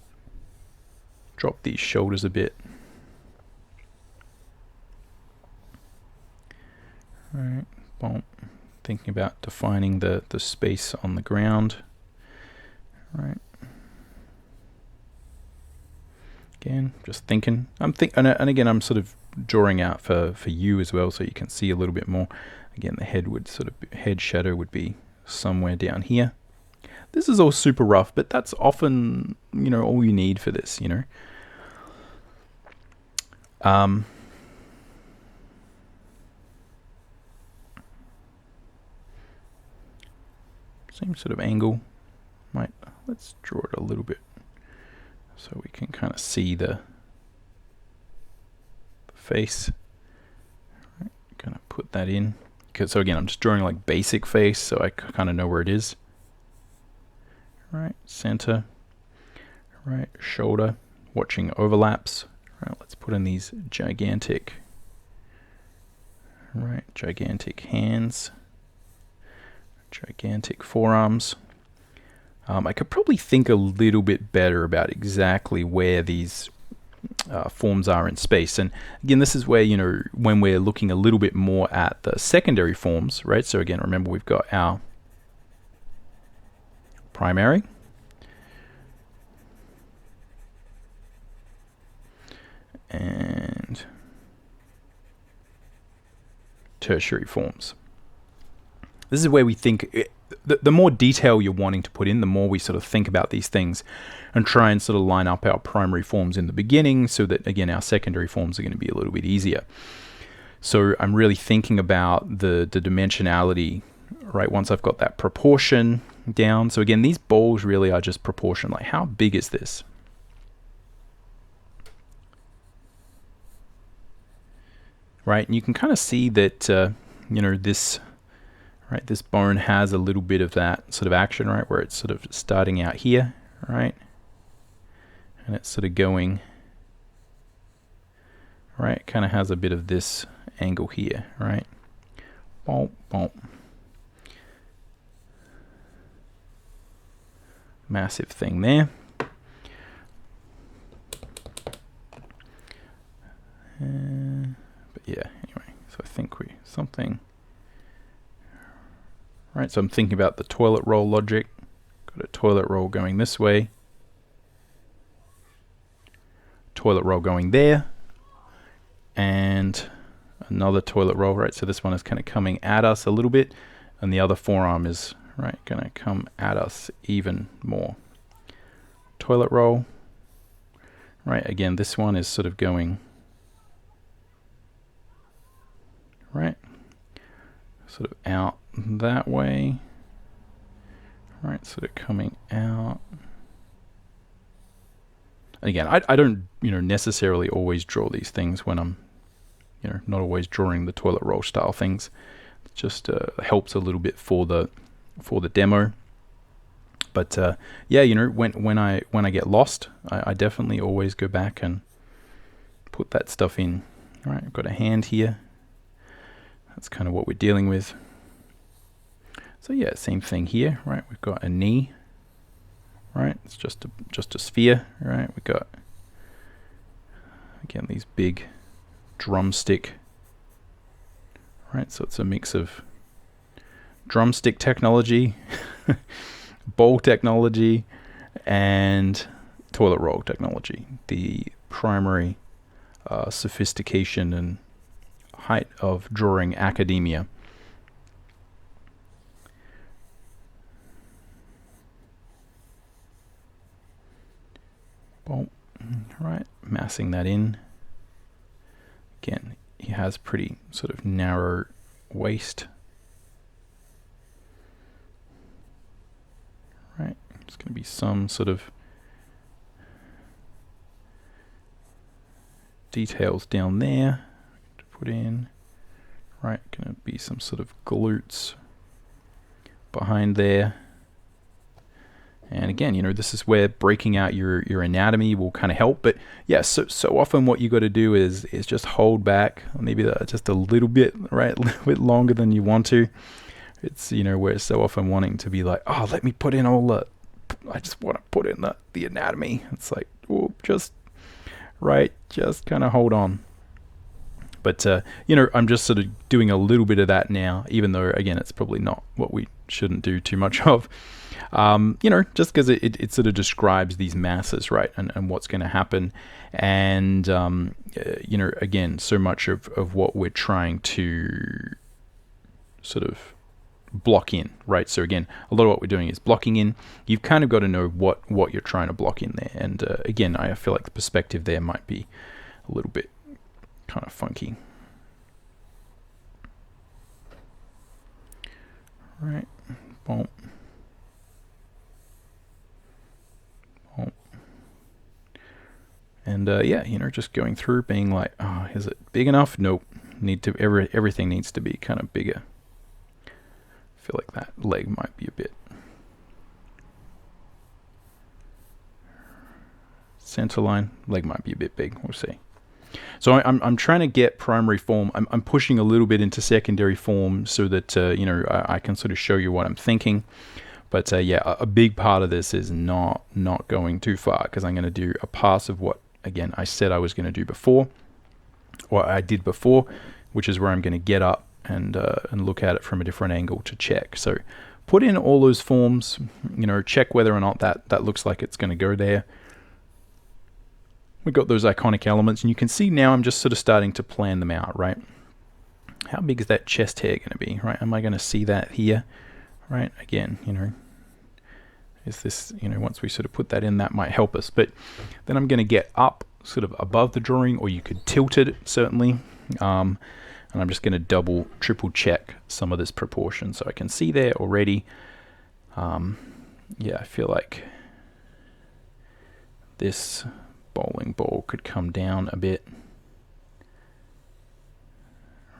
Speaker 1: Drop these shoulders a bit. All right, boom. Thinking about defining the space on the ground. All right. Again, just thinking. And again, I'm sort of drawing out for you as well, so you can see a little bit more. Again, the head shadow would be somewhere down here. This is all super rough, but that's often, you know, all you need for this, you know. Same sort of angle. Might let's draw it a little bit so we can kind of see the face. Right, gonna put that in. So again, I'm just drawing like basic face, so I kind of know where it is. Right, center. Right, shoulder. Watching overlaps. Right, let's put in these gigantic. Right, gigantic hands. Gigantic forearms. I could probably think a little bit better about exactly where these forms are in space. And again, this is where, you know, when we're looking a little bit more at the secondary forms, right? So again, remember we've got our primary, and tertiary forms. This is where we think, the more detail you're wanting to put in, the more we sort of think about these things and try and sort of line up our primary forms in the beginning so that, again, our secondary forms are going to be a little bit easier. So I'm really thinking about the dimensionality, right, once I've got that proportion down. So again, these balls really are just proportion, like how big is this? Right, and you can kind of see that, you know, this... Right, this bone has a little bit of that sort of action, right, where it's sort of starting out here, right, and it's sort of going, right, kind of has a bit of this angle here, right, boom, boom, massive thing there. But yeah, anyway, so I think something. Right, so I'm thinking about the toilet roll logic. Got a toilet roll going this way. Toilet roll going there. And another toilet roll, right? So this one is kind of coming at us a little bit. And the other forearm is, right, going to come at us even more. Toilet roll. Right, again, this one is sort of going, right, sort of out that way, right, sort of coming out. Again, I don't, you know, necessarily always draw these things when I'm, you know, not always drawing the toilet roll style things. It just helps a little bit for the demo. But yeah, you know, when I get lost, I definitely always go back and put that stuff in. All right, I've got a hand here. That's kind of what we're dealing with. So yeah, same thing here, right? We've got a knee, right? It's just a sphere, right? We've got, again, these big drumstick, right? So it's a mix of drumstick technology, bowl technology, and toilet roll technology. The primary sophistication and height of drawing academia. Boom. Right, massing that in. Again, he has pretty sort of narrow waist. Right, it's going to be some sort of details down there to put in. Right, going to be some sort of glutes behind there. And again, you know, this is where breaking out your anatomy will kind of help. But yeah, so often what you got to do is just hold back, maybe just a little bit, right, a little bit longer than you want to. It's, you know, we're so often wanting to be like, oh, let me put in all the, I just want to put in the anatomy. It's like, oh, just kind of hold on. But you know, I'm just sort of doing a little bit of that now, even though again, it's probably not what we shouldn't do too much of. You know, just because it sort of describes these masses, right, and what's going to happen. And, you know, again, so much of what we're trying to sort of block in, right? So again, a lot of what we're doing is blocking in. You've kind of got to know what you're trying to block in there. And again, I feel like the perspective there might be a little bit kind of funky. Right, boom. And yeah, you know, just going through, being like, oh, is it big enough? Nope. Everything needs to be kind of bigger. I feel like that leg might be a bit. Center line, leg might be a bit big. We'll see. So I'm trying to get primary form. I'm pushing a little bit into secondary form so that you know, I can sort of show you what I'm thinking. But yeah, a big part of this is not going too far, because I'm going to do a pass of what, again, I said I was going to do before, or I did before, which is where I'm going to get up and look at it from a different angle to check. So put in all those forms, you know, check whether or not that looks like it's going to go there. We've got those iconic elements, and you can see now I'm just sort of starting to plan them out, right? How big is that chest hair going to be, right? Am I going to see that here, right? Again, you know, is this, you know, once we sort of put that in, that might help us. But then I'm going to get up sort of above the drawing, or you could tilt it, certainly. And I'm just going to double, triple check some of this proportion so I can see there already. Yeah, I feel like this bowling ball could come down a bit,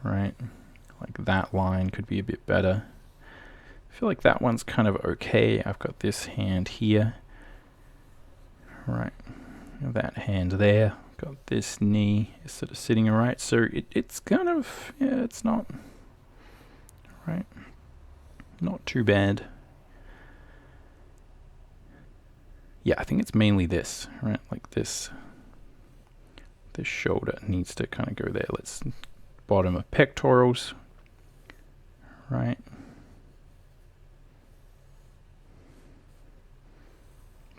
Speaker 1: right? Like that line could be a bit better. I feel like that one's kind of okay. I've got this hand here, right? That hand there. Got this knee is sort of sitting right, so it's kind of, yeah, it's not right, not too bad. Yeah, I think it's mainly this, right? Like this shoulder needs to kind of go there. Let's bottom of pectorals, right?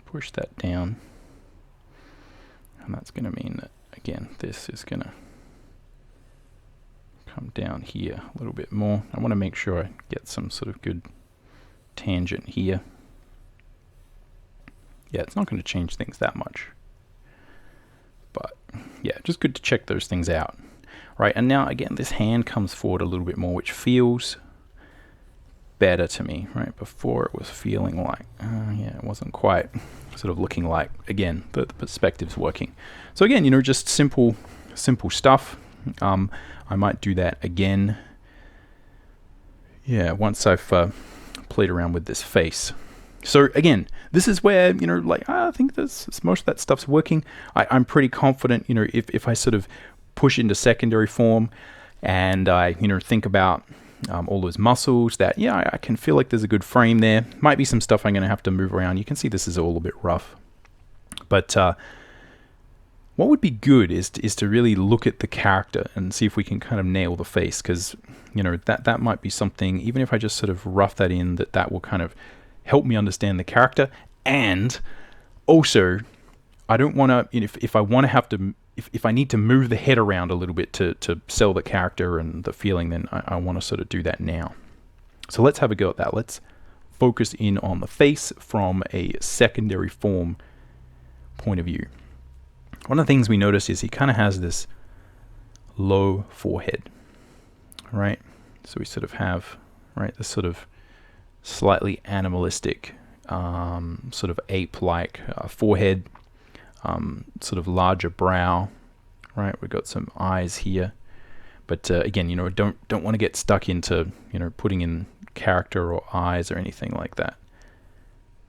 Speaker 1: Push that down. And that's going to mean that, again, this is going to come down here a little bit more. I want to make sure I get some sort of good tangent here. Yeah, it's not going to change things that much. But yeah, just good to check those things out. Right, and now again, this hand comes forward a little bit more, which feels better to me, right? Before it was feeling like, yeah, it wasn't quite sort of looking like, again, the perspective's working. So again, you know, just simple stuff. I might do that again. Yeah, once I've played around with this face. So again, this is where, you know, like, I think most of that stuff's working. I'm pretty confident, you know, if I sort of push into secondary form and I, you know, think about all those muscles, that, yeah, I can feel like there's a good frame there. Might be some stuff I'm going to have to move around. You can see this is all a bit rough. But what would be good is to really look at the character and see if we can kind of nail the face, because, you know, that might be something, even if I just sort of rough that in, that will kind of help me understand the character. And also, I don't want to, you know, if I want to have to, if I need to move the head around a little bit to sell the character and the feeling, then I want to sort of do that now. So let's have a go at that. Let's focus in on the face from a secondary form point of view. One of the things we notice is he kind of has this low forehead, right? So we sort of have, right, this sort of slightly animalistic, sort of ape-like forehead, sort of larger brow, right? We've got some eyes here, but again, you know, don't want to get stuck into, you know, putting in character or eyes or anything like that,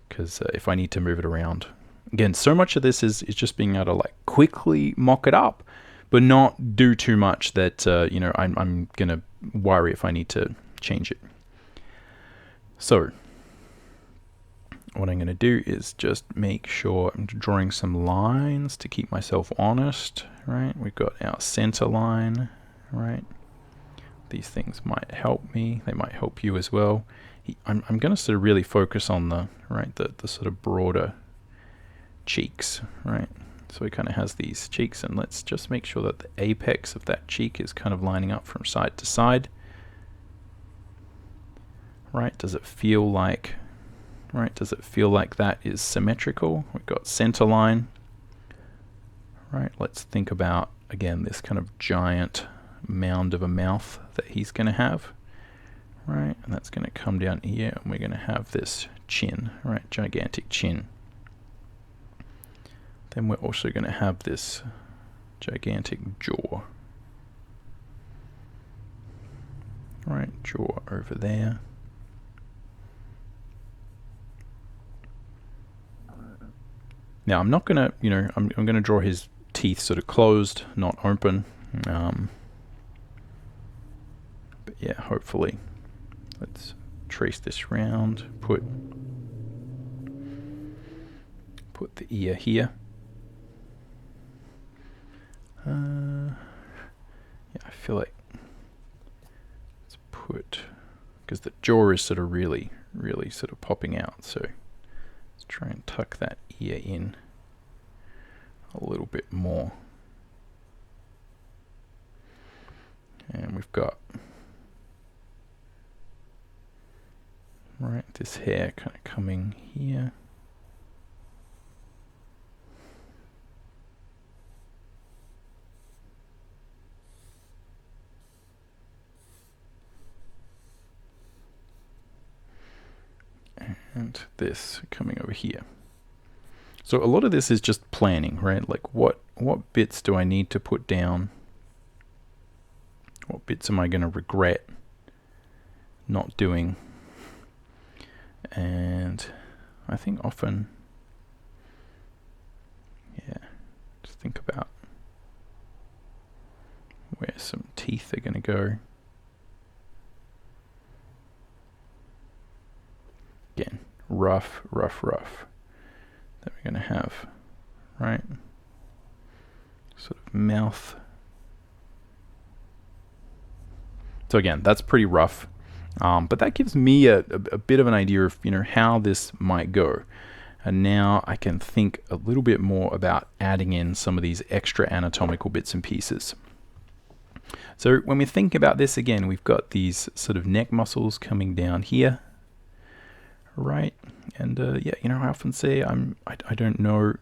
Speaker 1: because if I need to move it around, again, so much of this is just being able to like quickly mock it up, but not do too much that you know, I'm gonna worry if I need to change it. So what I'm going to do is just make sure I'm drawing some lines to keep myself honest, right? We've got our center line, right? These things might help me. They might help you as well. I'm going to sort of really focus on the sort of broader cheeks, right? So he kind of has these cheeks, and let's just make sure that the apex of that cheek is kind of lining up from side to side. Right? Does it feel like, right? Does it feel like that is symmetrical? We've got center line, right? Let's think about, again, this kind of giant mound of a mouth that he's going to have, right? And that's going to come down here, and we're going to have this chin, right? Gigantic chin. then we're also going to have this gigantic jaw. Right, jaw over there. Now I'm not going to, I'm going to draw his teeth sort of closed, not open. But yeah, hopefully. Let's trace this round, put the ear here. Yeah, I feel like let's put, because the jaw is sort of really sort of popping out, so let's try and tuck that ear in a little bit more. And we've got this hair kind of coming here. And this coming over here. So a lot of this is just planning, right? Like what bits do I need to put down? What bits am I going to regret not doing? And I think often, yeah, just think about where some teeth are going to go. Again, rough. Then we're going to have, right, sort of mouth. So again, that's pretty rough. But that gives me a bit of an idea of how this might go, and now I can think a little bit more about adding in some of these extra anatomical bits and pieces. So when we think about this again, we've got these sort of neck muscles coming down here, right? And yeah, I often say I don't know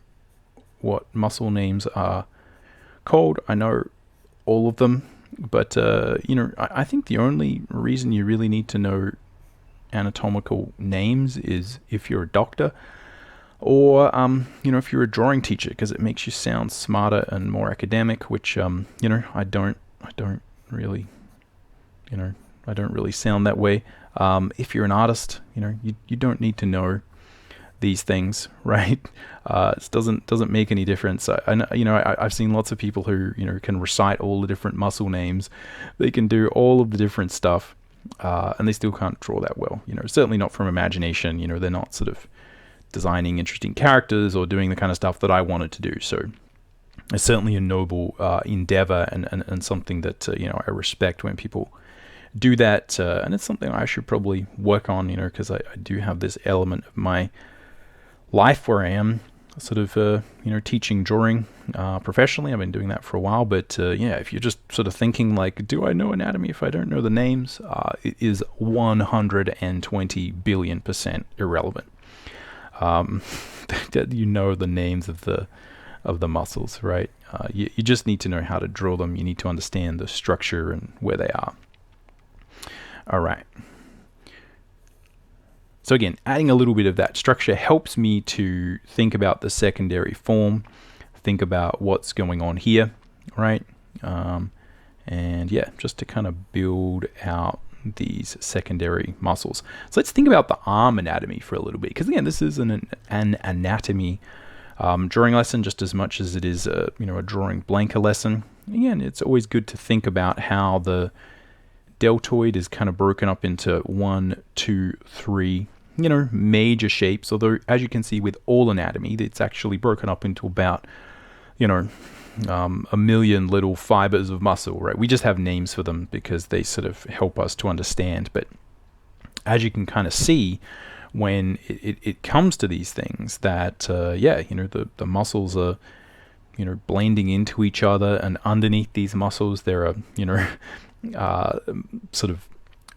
Speaker 1: what muscle names are called. I know all of them. But, I think the only reason you really need to know anatomical names is if you're a doctor or, if you're a drawing teacher, because it makes you sound smarter and more academic, which, I don't really sound that way. If you're an artist, you don't need to know these things, right? It doesn't make any difference. I've seen lots of people who can recite all the different muscle names. They can do all of the different stuff, and they still can't draw that well. Certainly not from imagination. They're not sort of designing interesting characters or doing the kind of stuff that I wanted to do. So it's certainly a noble endeavor and something that I respect when people do that, and it's something I should probably work on. Because I do have this element of my life where I am sort of teaching drawing professionally. I've been doing that for a while, but yeah, if you're just sort of thinking like, do I know anatomy if I don't know the names, it is 120 billion% irrelevant. That the names of the muscles, right? You just need to know how to draw them. You need to understand the structure and where they are. All right. So again, adding a little bit of that structure helps me to think about the secondary form, think about what's going on here, right? And yeah, just to kind of build out these secondary muscles. So let's think about the arm anatomy for a little bit, because again, this is an anatomy drawing lesson just as much as it is a drawing Blanka lesson. Again, it's always good to think about how the deltoid is kind of broken up into 1, 2, 3 major shapes, although as you can see with all anatomy, it's actually broken up into about a million little fibers of muscle, right? We just have names for them because they sort of help us to understand. But as you can kind of see, when it comes to these things, that the muscles are blending into each other, and underneath these muscles there are sort of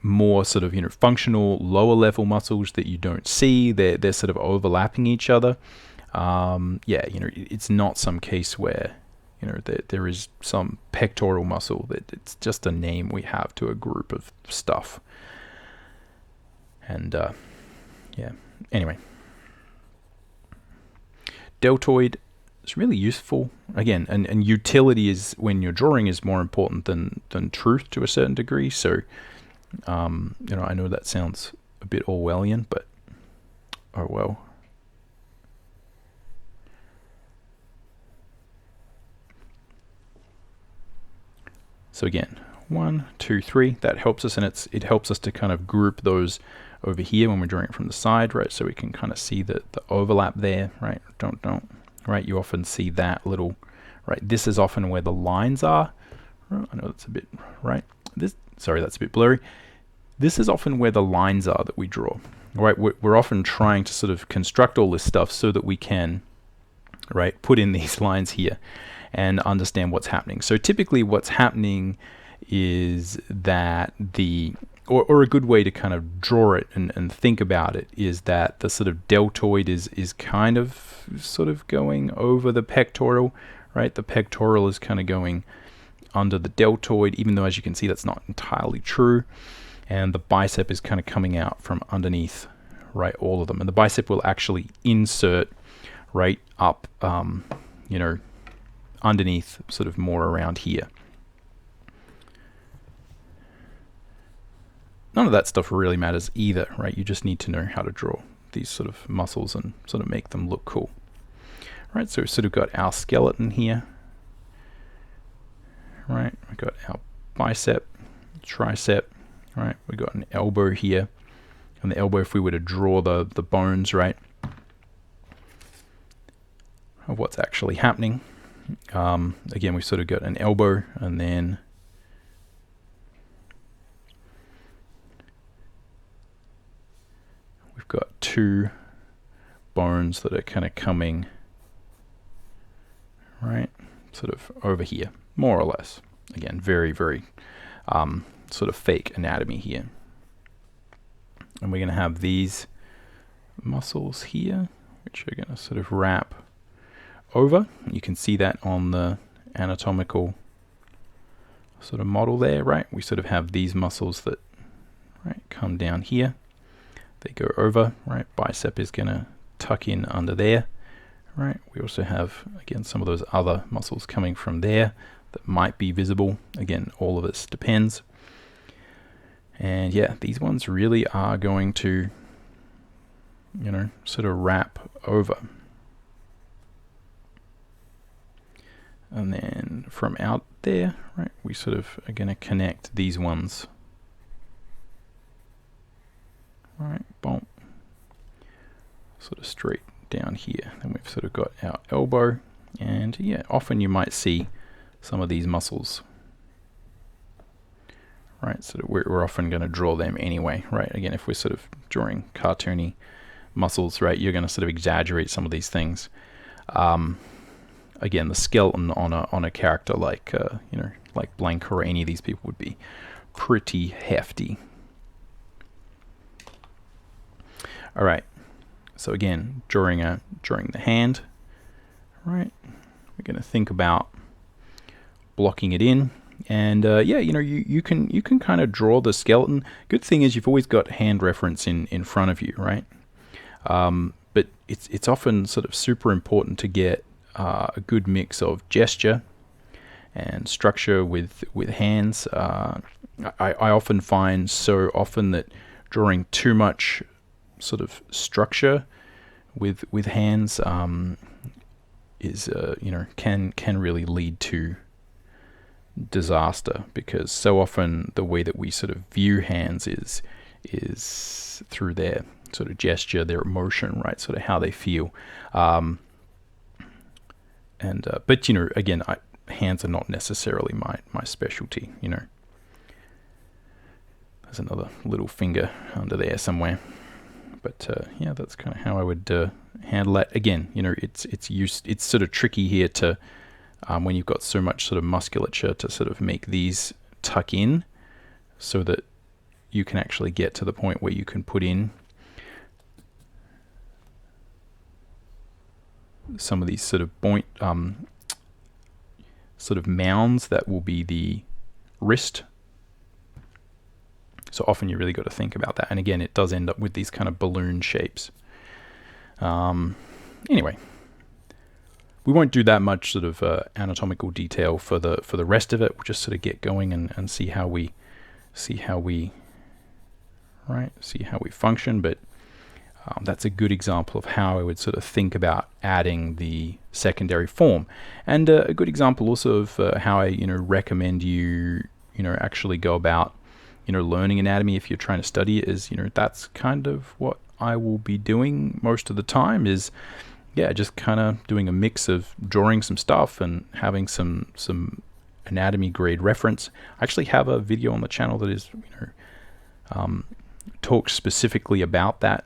Speaker 1: more sort of functional lower level muscles that you don't see. They're sort of overlapping each other. It's not some case where there is some pectoral muscle. That it's just a name we have to a group of stuff. And anyway, deltoid it's really useful. Again, and utility is when you're drawing is more important than truth to a certain degree. So, you know, I know that sounds a bit Orwellian, but oh well. So again, 1, 2, 3, that helps us, and it helps us to kind of group those over here when we're drawing it from the side, right? So we can kind of see the overlap there, right? Right? You often see that little, right? This is often where the lines are. Oh, I know that's a bit, right? Sorry, that's a bit blurry. This is often where the lines are that we draw, right? We're often trying to sort of construct all this stuff so that we can, right, put in these lines here and understand what's happening. So typically what's happening is that or a good way to kind of draw it and think about it is that the sort of deltoid is kind of sort of going over the pectoral, right? The pectoral is kind of going under the deltoid, even though as you can see that's not entirely true. And the bicep is kind of coming out from underneath, right? All of them. And the bicep will actually insert right up, you know, underneath, sort of more around here. None of that stuff really matters either, right? You just need to know how to draw these sort of muscles and sort of make them look cool. Right, so we've sort of got our skeleton here. Right, we've got our bicep, tricep, right? We've got an elbow here. And the elbow, if we were to draw the bones, right, of what's actually happening. Again, we've sort of got an elbow, and then we've got two bones that are kind of coming, right, sort of over here, more or less. Again, very, very sort of fake anatomy here. And we're going to have these muscles here, which are going to sort of wrap over. You can see that on the anatomical sort of model there, right? We sort of have these muscles that, right, come down here. They go over, right? Bicep is going to tuck in under there, right? We also have, again, some of those other muscles coming from there that might be visible. Again, all of this depends. And yeah, these ones really are going to, you know, sort of wrap over. And then from out there, right, we sort of are going to connect these ones. Right, boom. Sort of straight down here. Then we've sort of got our elbow. And yeah, often you might see some of these muscles. Right, so we're often going to draw them anyway, right? Again, if we're sort of drawing cartoony muscles, right, you're going to sort of exaggerate some of these things. Again, the skeleton on a character like you know, like Blanka or any of these people would be pretty hefty. All right, so again, drawing the hand, right? We're going to think about blocking it in. And yeah, you know, you can kind of draw the skeleton. Good thing is you've always got hand reference in front of you, right? But it's often sort of super important to get a good mix of gesture and structure with hands. I often find so often that drawing too much sort of structure with hands is you know, can really lead to disaster, because so often the way that we sort of view hands is through their sort of gesture, their emotion, right? Sort of how they feel. But you know, again, hands are not necessarily my specialty. You know, there's another little finger under there somewhere. But yeah, that's kind of how I would handle that. Again, you know, it's sort of tricky here to when you've got so much sort of musculature to sort of make these tuck in so that you can actually get to the point where you can put in some of these sort of sort of mounds that will be the wrist. So often you really got to think about that. And again, it does end up with these kind of balloon shapes. Anyway, we won't do that much sort of anatomical detail for the rest of it. We'll just sort of get going and see how we function. But that's a good example of how I would sort of think about adding the secondary form, and a good example also of how I recommend you actually go about learning anatomy if you're trying to study it. Is that's kind of what I will be doing most of the time, is just kind of doing a mix of drawing some stuff and having some anatomy grade reference. I actually have a video on the channel that is talks specifically about that,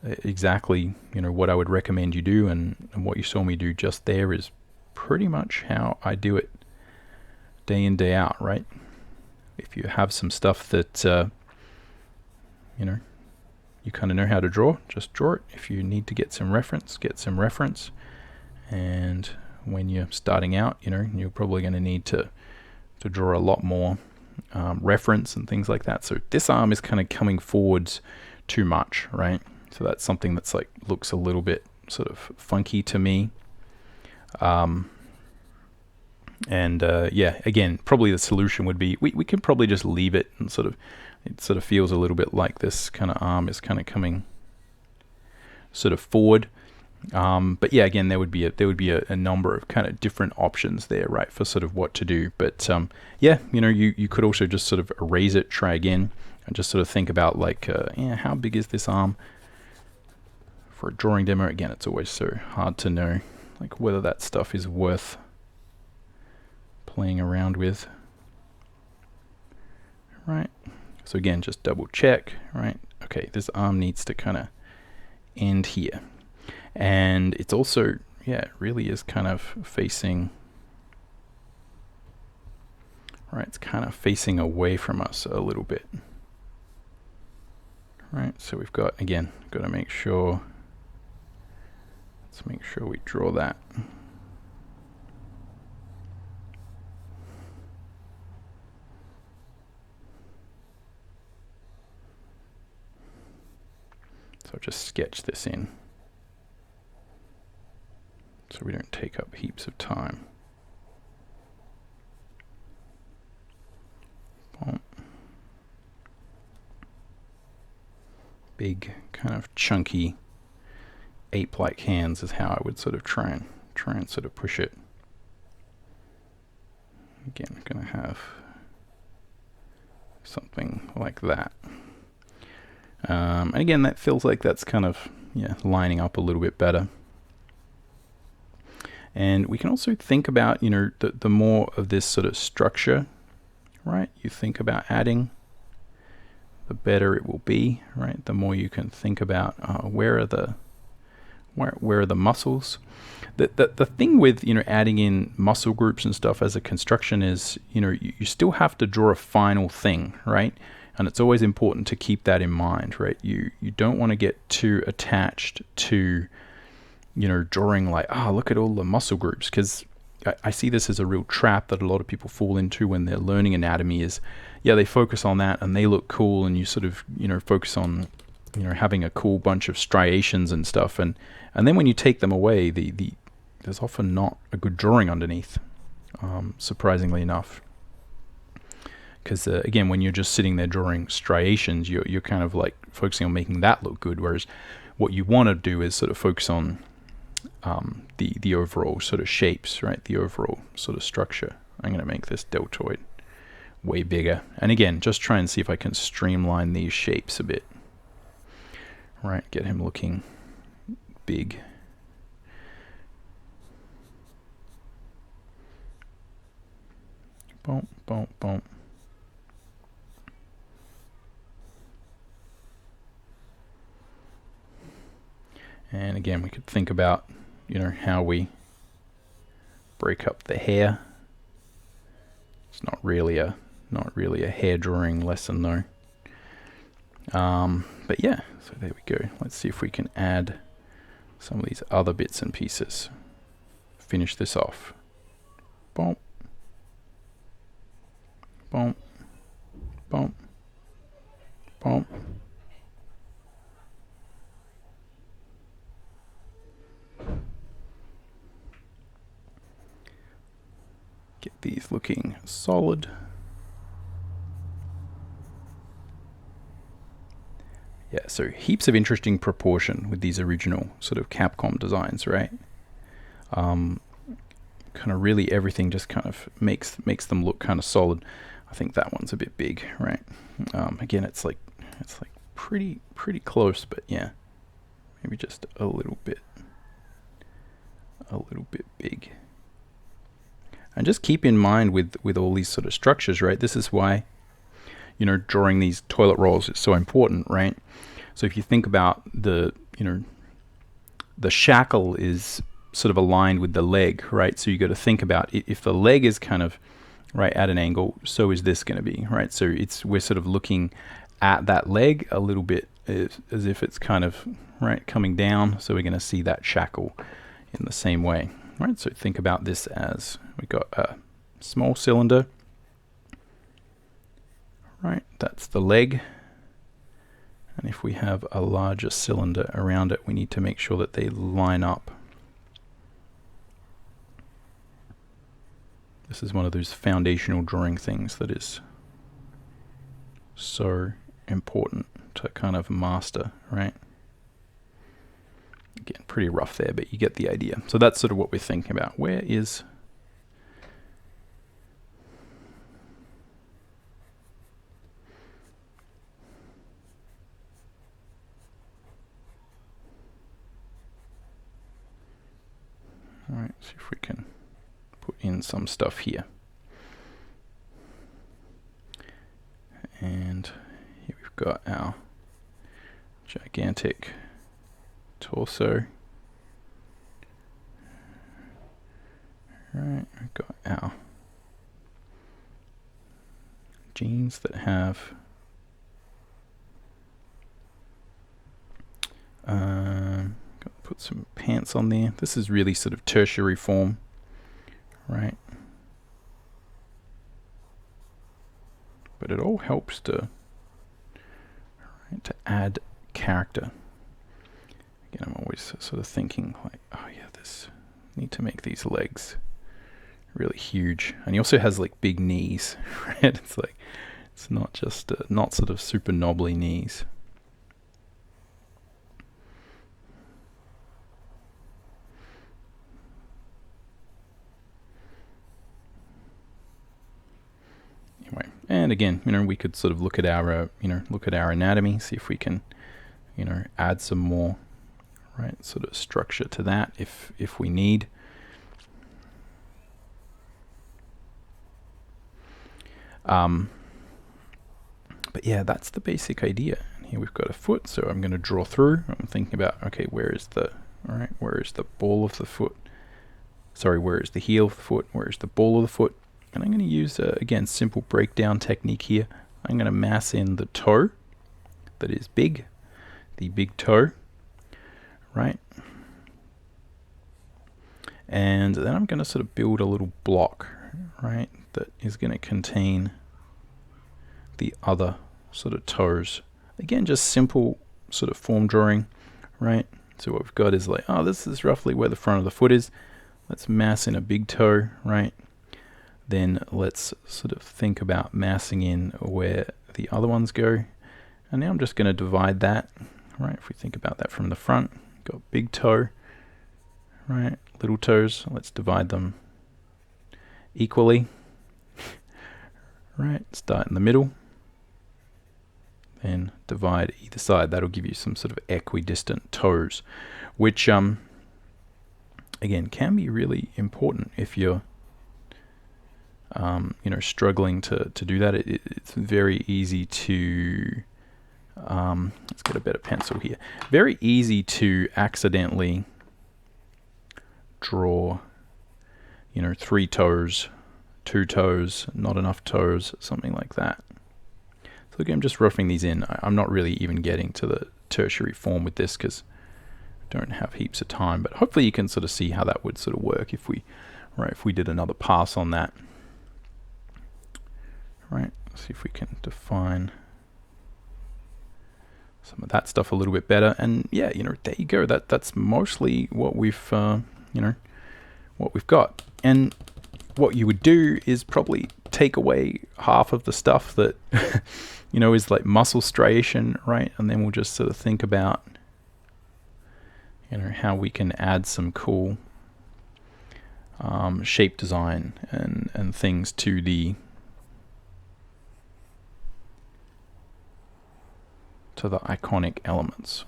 Speaker 1: exactly what I would recommend you do, and what you saw me do just there is pretty much how I do it day in, day out, right? If you have some stuff that you kind of know how to draw, just draw it. If you need to get some reference, get some reference. And when you're starting out, you're probably going to need to draw a lot more reference and things like that. So this arm is kind of coming forwards too much, right? So that's something that's like looks a little bit sort of funky to me. Again, probably the solution would be we could probably just leave it, and it sort of feels a little bit like this kind of arm is kind of coming sort of forward. But yeah, again, there would be a number of kind of different options there, right, for sort of what to do. But you could also just sort of erase it, try again, and just sort of think about like how big is this arm for a drawing demo. Again, it's always so hard to know like whether that stuff is worth playing around with, right? So again, just double check, right? Okay, this arm needs to kind of end here, and it's also it really is kind of facing, right? It's kind of facing away from us a little bit, right? So we've got to make sure. Let's make sure we draw that. So I'll just sketch this in so we don't take up heaps of time. Boom. Big, kind of chunky, ape-like hands is how I would sort of try and sort of push it. Again, I'm going to have something like that. And again, that feels like that's kind of lining up a little bit better. And we can also think about the more of this sort of structure, right, you think about adding, the better it will be, right? The more you can think about where are the muscles. The thing with adding in muscle groups and stuff as a construction is you still have to draw a final thing, right? And it's always important to keep that in mind, right? You don't want to get too attached to drawing like, look at all the muscle groups, because I see this as a real trap that a lot of people fall into when they're learning anatomy. Is they focus on that and they look cool, and you sort of focus on having a cool bunch of striations and stuff, and then when you take them away, there's often not a good drawing underneath, surprisingly enough. Because again, when you're just sitting there drawing striations, you're kind of like focusing on making that look good, whereas what you want to do is sort of focus on the overall sort of shapes, right? The overall sort of structure. I'm going to make this deltoid way bigger, and again, just try and see if I can streamline these shapes a bit, right? Get him looking big. Boom, boom, boom. And again, we could think about, how we break up the hair. It's not really a hair drawing lesson though. But yeah, so there we go. Let's see if we can add some of these other bits and pieces. Finish this off. Boom. Boom. Boom. Boom. Get these looking solid. Yeah, so heaps of interesting proportion with these original sort of Capcom designs, right? Kind of really everything just kind of makes them look kind of solid. I think that one's a bit big, right? Again, it's like pretty close, but yeah, maybe just a little bit big. And just keep in mind with all these sort of structures, right? This is why, you know, drawing these toilet rolls is so important, right? So if you think about the shackle is sort of aligned with the leg, right? So you got to think about if the leg is kind of right at an angle, so is this going to be, right? So we're sort of looking at that leg a little bit as if it's kind of right coming down. So we're going to see that shackle in the same way, right? So think about this as we've got a small cylinder, right? That's the leg. And if we have a larger cylinder around it, we need to make sure that they line up. This is one of those foundational drawing things that is so important to kind of master, right? Again, pretty rough there, but you get the idea. So that's sort of what we're thinking about. Where is... All right, see if we can put in some stuff here. And here we've got our gigantic torso. Right, we've got our jeans that have put some pants on there. This is really sort of tertiary form, right? But it all helps to add character. Again, I'm always sort of thinking like, oh yeah, need to make these legs really huge. And he also has like big knees, right? It's like, it's not just not sort of super knobbly knees. Anyway, and again, you know, we could sort of look at our, look at our anatomy, see if we can, add some more, right, sort of structure to that if we need. But yeah, that's the basic idea. Here we've got a foot, so I'm going to draw through. I'm thinking about, okay, where is the ball of the foot? Sorry, where is the heel of the foot? Where is the ball of the foot? And I'm going to use, again, simple breakdown technique here. I'm going to mass in the toe that is big, the big toe, right? And then I'm going to sort of build a little block, right, that is going to contain the other sort of toes. Again, just simple sort of form drawing, right? So what we've got is like, oh, this is roughly where the front of the foot is. Let's mass in a big toe, right? Then let's sort of think about massing in where the other ones go. And now I'm just going to divide that, right? If we think about that from the front, got big toe, right? Little toes, let's divide them equally, right? Start in the middle, then divide either side. That'll give you some sort of equidistant toes, which, again, can be really important if you're struggling to do that. It's very easy to, let's get a better pencil here. Very easy to accidentally draw, 3 toes, 2 toes, not enough toes, something like that. So again, I'm just roughing these in. I'm not really even getting to the tertiary form with this because I don't have heaps of time, but hopefully you can sort of see how that would sort of work if we did another pass on that. Right, let's see if we can define some of that stuff a little bit better. And yeah, there you go. That's mostly what we've, what we've got. And what you would do is probably take away half of the stuff that you know is like muscle striation, right? And then we'll just sort of think about, you know, how we can add some cool shape design and things to the iconic elements.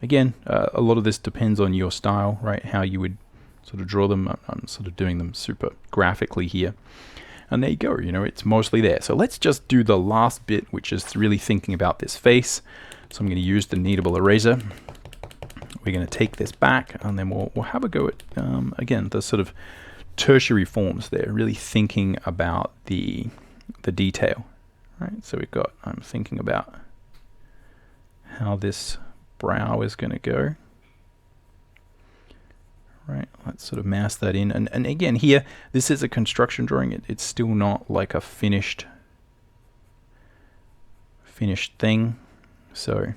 Speaker 1: Again, a lot of this depends on your style, right? How you would sort of draw them. I'm sort of doing them super graphically here. And there you go, you know, it's mostly there. So let's just do the last bit, which is really thinking about this face. So I'm going to use the kneadable eraser. We're going to take this back, and then we'll have a go at, again, the sort of tertiary forms there, really thinking about the detail, right? So we've got, I'm thinking about how this brow is going to go. Right, let's sort of mask that in. And again, here, this is a construction drawing. It's still not like a finished thing. So,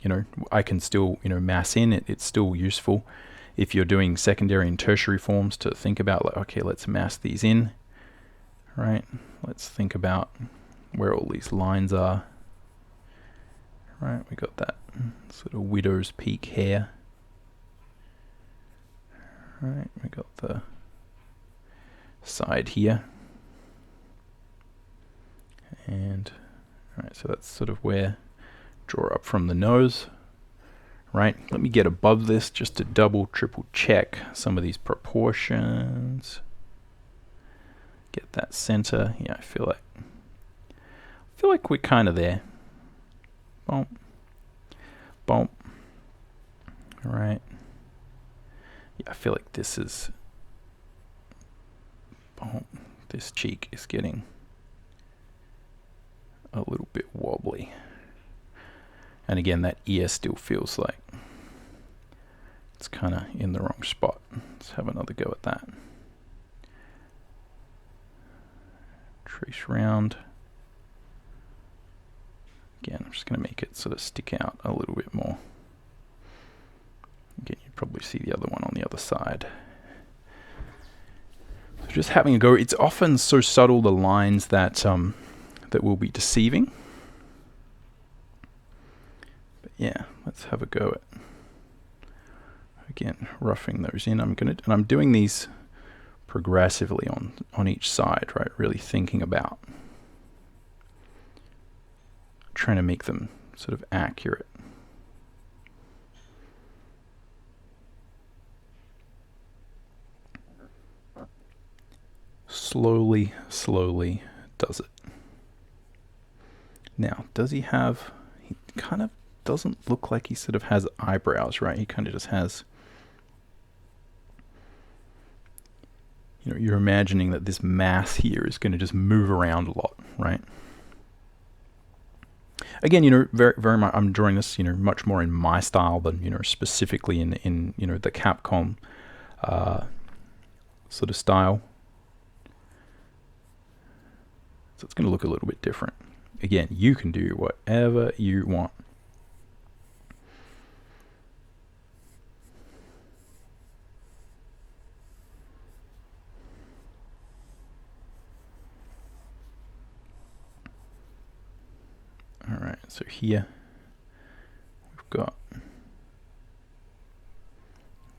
Speaker 1: you know, I can still, you know, mass in it. It's still useful if you're doing secondary and tertiary forms to think about, like, okay, let's mask these in. Right, let's think about where all these lines are. Right, we got that sort of widow's peak hair. Right, we got the side here. And, alright, so that's sort of where, draw up from the nose. Right, let me get above this just to double, triple check some of these proportions. Get that center. Yeah, I feel like we're kind of there. Bump. Bump. Alright. Yeah, I feel like this is, oh, this cheek is getting a little bit wobbly. And again, that ear still feels like it's kind of in the wrong spot. Let's have another go at that. Trace round. Again, I'm just going to make it sort of stick out a little bit more. Again, you probably see the other one on the other side. So just having a go. It's often so subtle, the lines that that will be deceiving. But yeah, let's have a go at, again, roughing those in. And I'm doing these progressively on each side, right? Really thinking about trying to make them sort of accurate. Slowly does it. Now, does he have, he kind of doesn't look like he sort of has eyebrows, right? He kind of just has, you know, you're imagining that this mass here is going to just move around a lot, right? Again, you know, very much, I'm drawing this, you know, much more in my style than, you know, specifically in you know, the Capcom sort of style. So it's going to look a little bit different. Again, you can do whatever you want. All right, so here we've got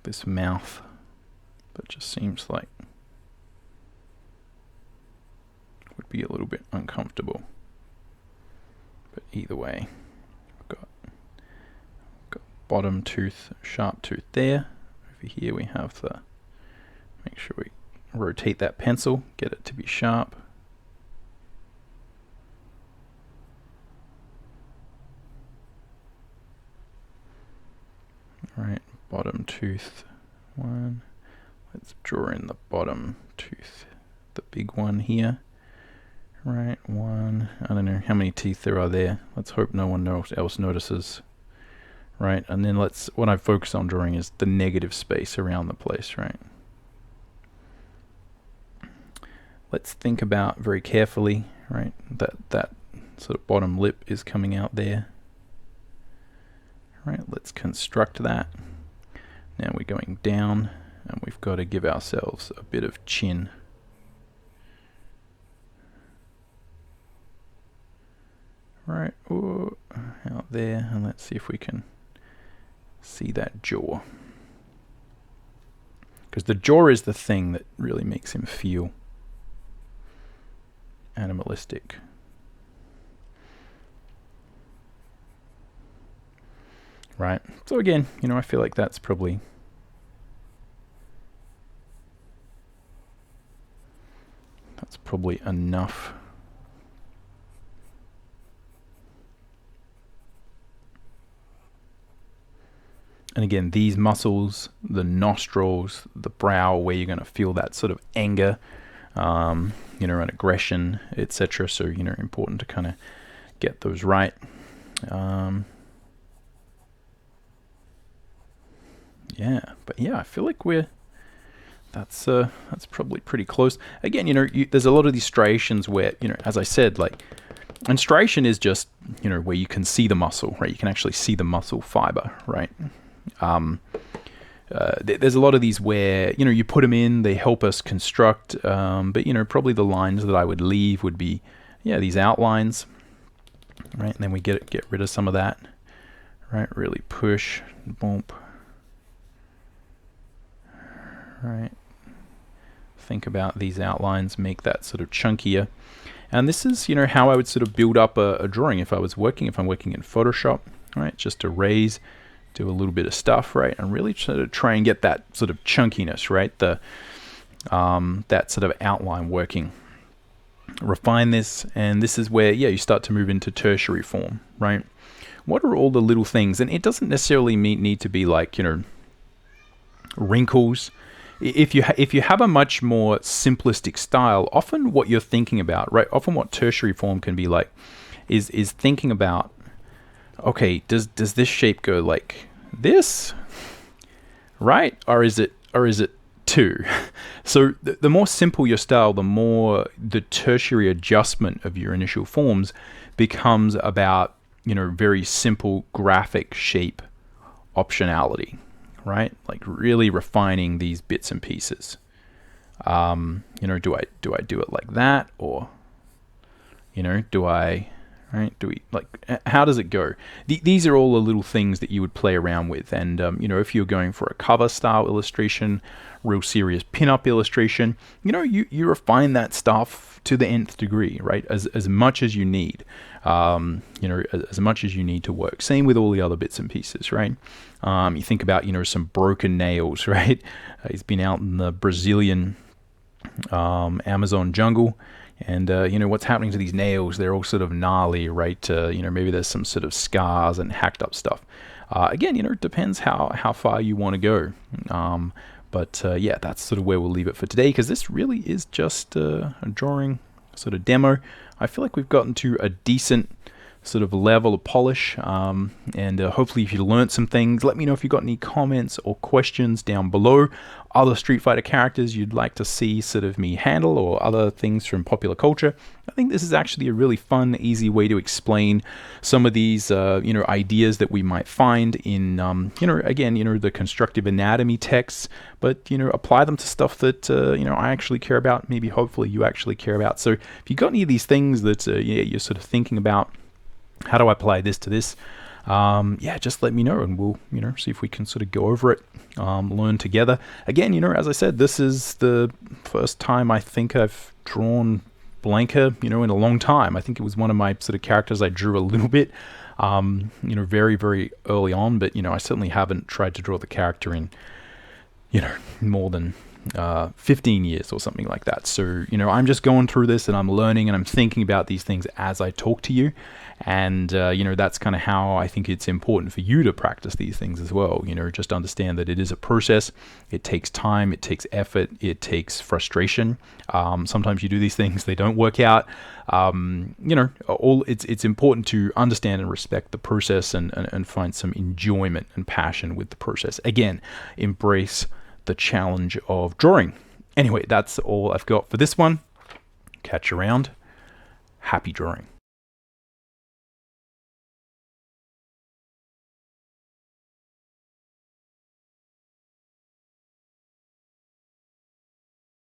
Speaker 1: this mouth that just seems like would be a little bit uncomfortable. But either way, we've got bottom tooth, sharp tooth there. Over here we have the, make sure we rotate that pencil, get it to be sharp. Right, bottom tooth one. Let's draw in the bottom tooth, the big one here. Right, one. I don't know how many teeth there are there. Let's hope no one else notices. Right, and then what I focus on drawing is the negative space around the place, right? Let's think about very carefully, right, that sort of bottom lip is coming out there. Right, let's construct that. Now we're going down, and we've we've got to give ourselves a bit of chin. Right, out there, and let's see if we can see that jaw. Because the jaw is the thing that really makes him feel animalistic. Right, so again, I feel like that's probably enough. And again, these muscles, the nostrils, the brow, where you're going to feel that sort of anger, and aggression, etc. So, important to kind of get those right. Yeah, but yeah, I feel like that's probably pretty close. Again, there's a lot of these striations where, as I said, like, and striation is just, where you can see the muscle, right? You can actually see the muscle fiber, right? There's a lot of these where, you put them in, they help us construct, but, probably the lines that I would leave would be, these outlines, right? And then we get rid of some of that, right? Really push, bump. Right, think about these outlines, make that sort of chunkier. And this is, how I would sort of build up a drawing if I'm working in Photoshop, right? Just erase, do a little bit of stuff, right? And really sort of try and get that sort of chunkiness, right? That sort of outline working. Refine this, and this is where, you start to move into tertiary form, right? What are all the little things? And it doesn't necessarily need to be like, wrinkles. If you have a much more simplistic style, often what you're thinking about, right? Often what tertiary form can be like is thinking about, okay, does this shape go like this, right? Or is it 2? So the more simple your style, the more the tertiary adjustment of your initial forms becomes about, very simple graphic shape optionality. Right, like really refining these bits and pieces. Do I do it like that, or how does it go? These are all the little things that you would play around with, and if you're going for a cover style illustration, real serious pinup illustration, you refine that stuff to the nth degree, right? As much as you need, as much as you need to work. Same with all the other bits and pieces, right? You think about, some broken nails, right? He's been out in the Brazilian Amazon jungle, and what's happening to these nails? They're all sort of gnarly, right? Maybe there's some sort of scars and hacked up stuff. Again, it depends how far you want to go. But that's sort of where we'll leave it for today, because this really is just a drawing sort of demo. I feel like we've gotten to a decent sort of level of polish, and hopefully if you learned some things, let me know if you got any comments or questions down below. Other Street Fighter characters you'd like to see sort of me handle, or other things from popular culture. I think this is actually a really fun, easy way to explain some of these ideas that we might find in again, the constructive anatomy texts, but apply them to stuff that I actually care about, maybe hopefully you actually care about. So if you got any of these things that you're sort of thinking about, how do I apply this to this? Just let me know, and we'll, see if we can sort of go over it, learn together. Again, as I said, this is the first time I think I've drawn Blanca, in a long time. I think it was one of my sort of characters I drew a little bit, very, very early on, but, I certainly haven't tried to draw the character in, more than 15 years or something like that. So, I'm just going through this, and I'm learning, and I'm thinking about these things as I talk to you. And, that's kind of how I think it's important for you to practice these things as well. Just understand that it is a process. It takes time. It takes effort. It takes frustration. Sometimes you do these things, they don't work out. It's important to understand and respect the process, and find some enjoyment and passion with the process. Again, embrace the challenge of drawing. Anyway, that's all I've got for this one. Catch you around. Happy drawing.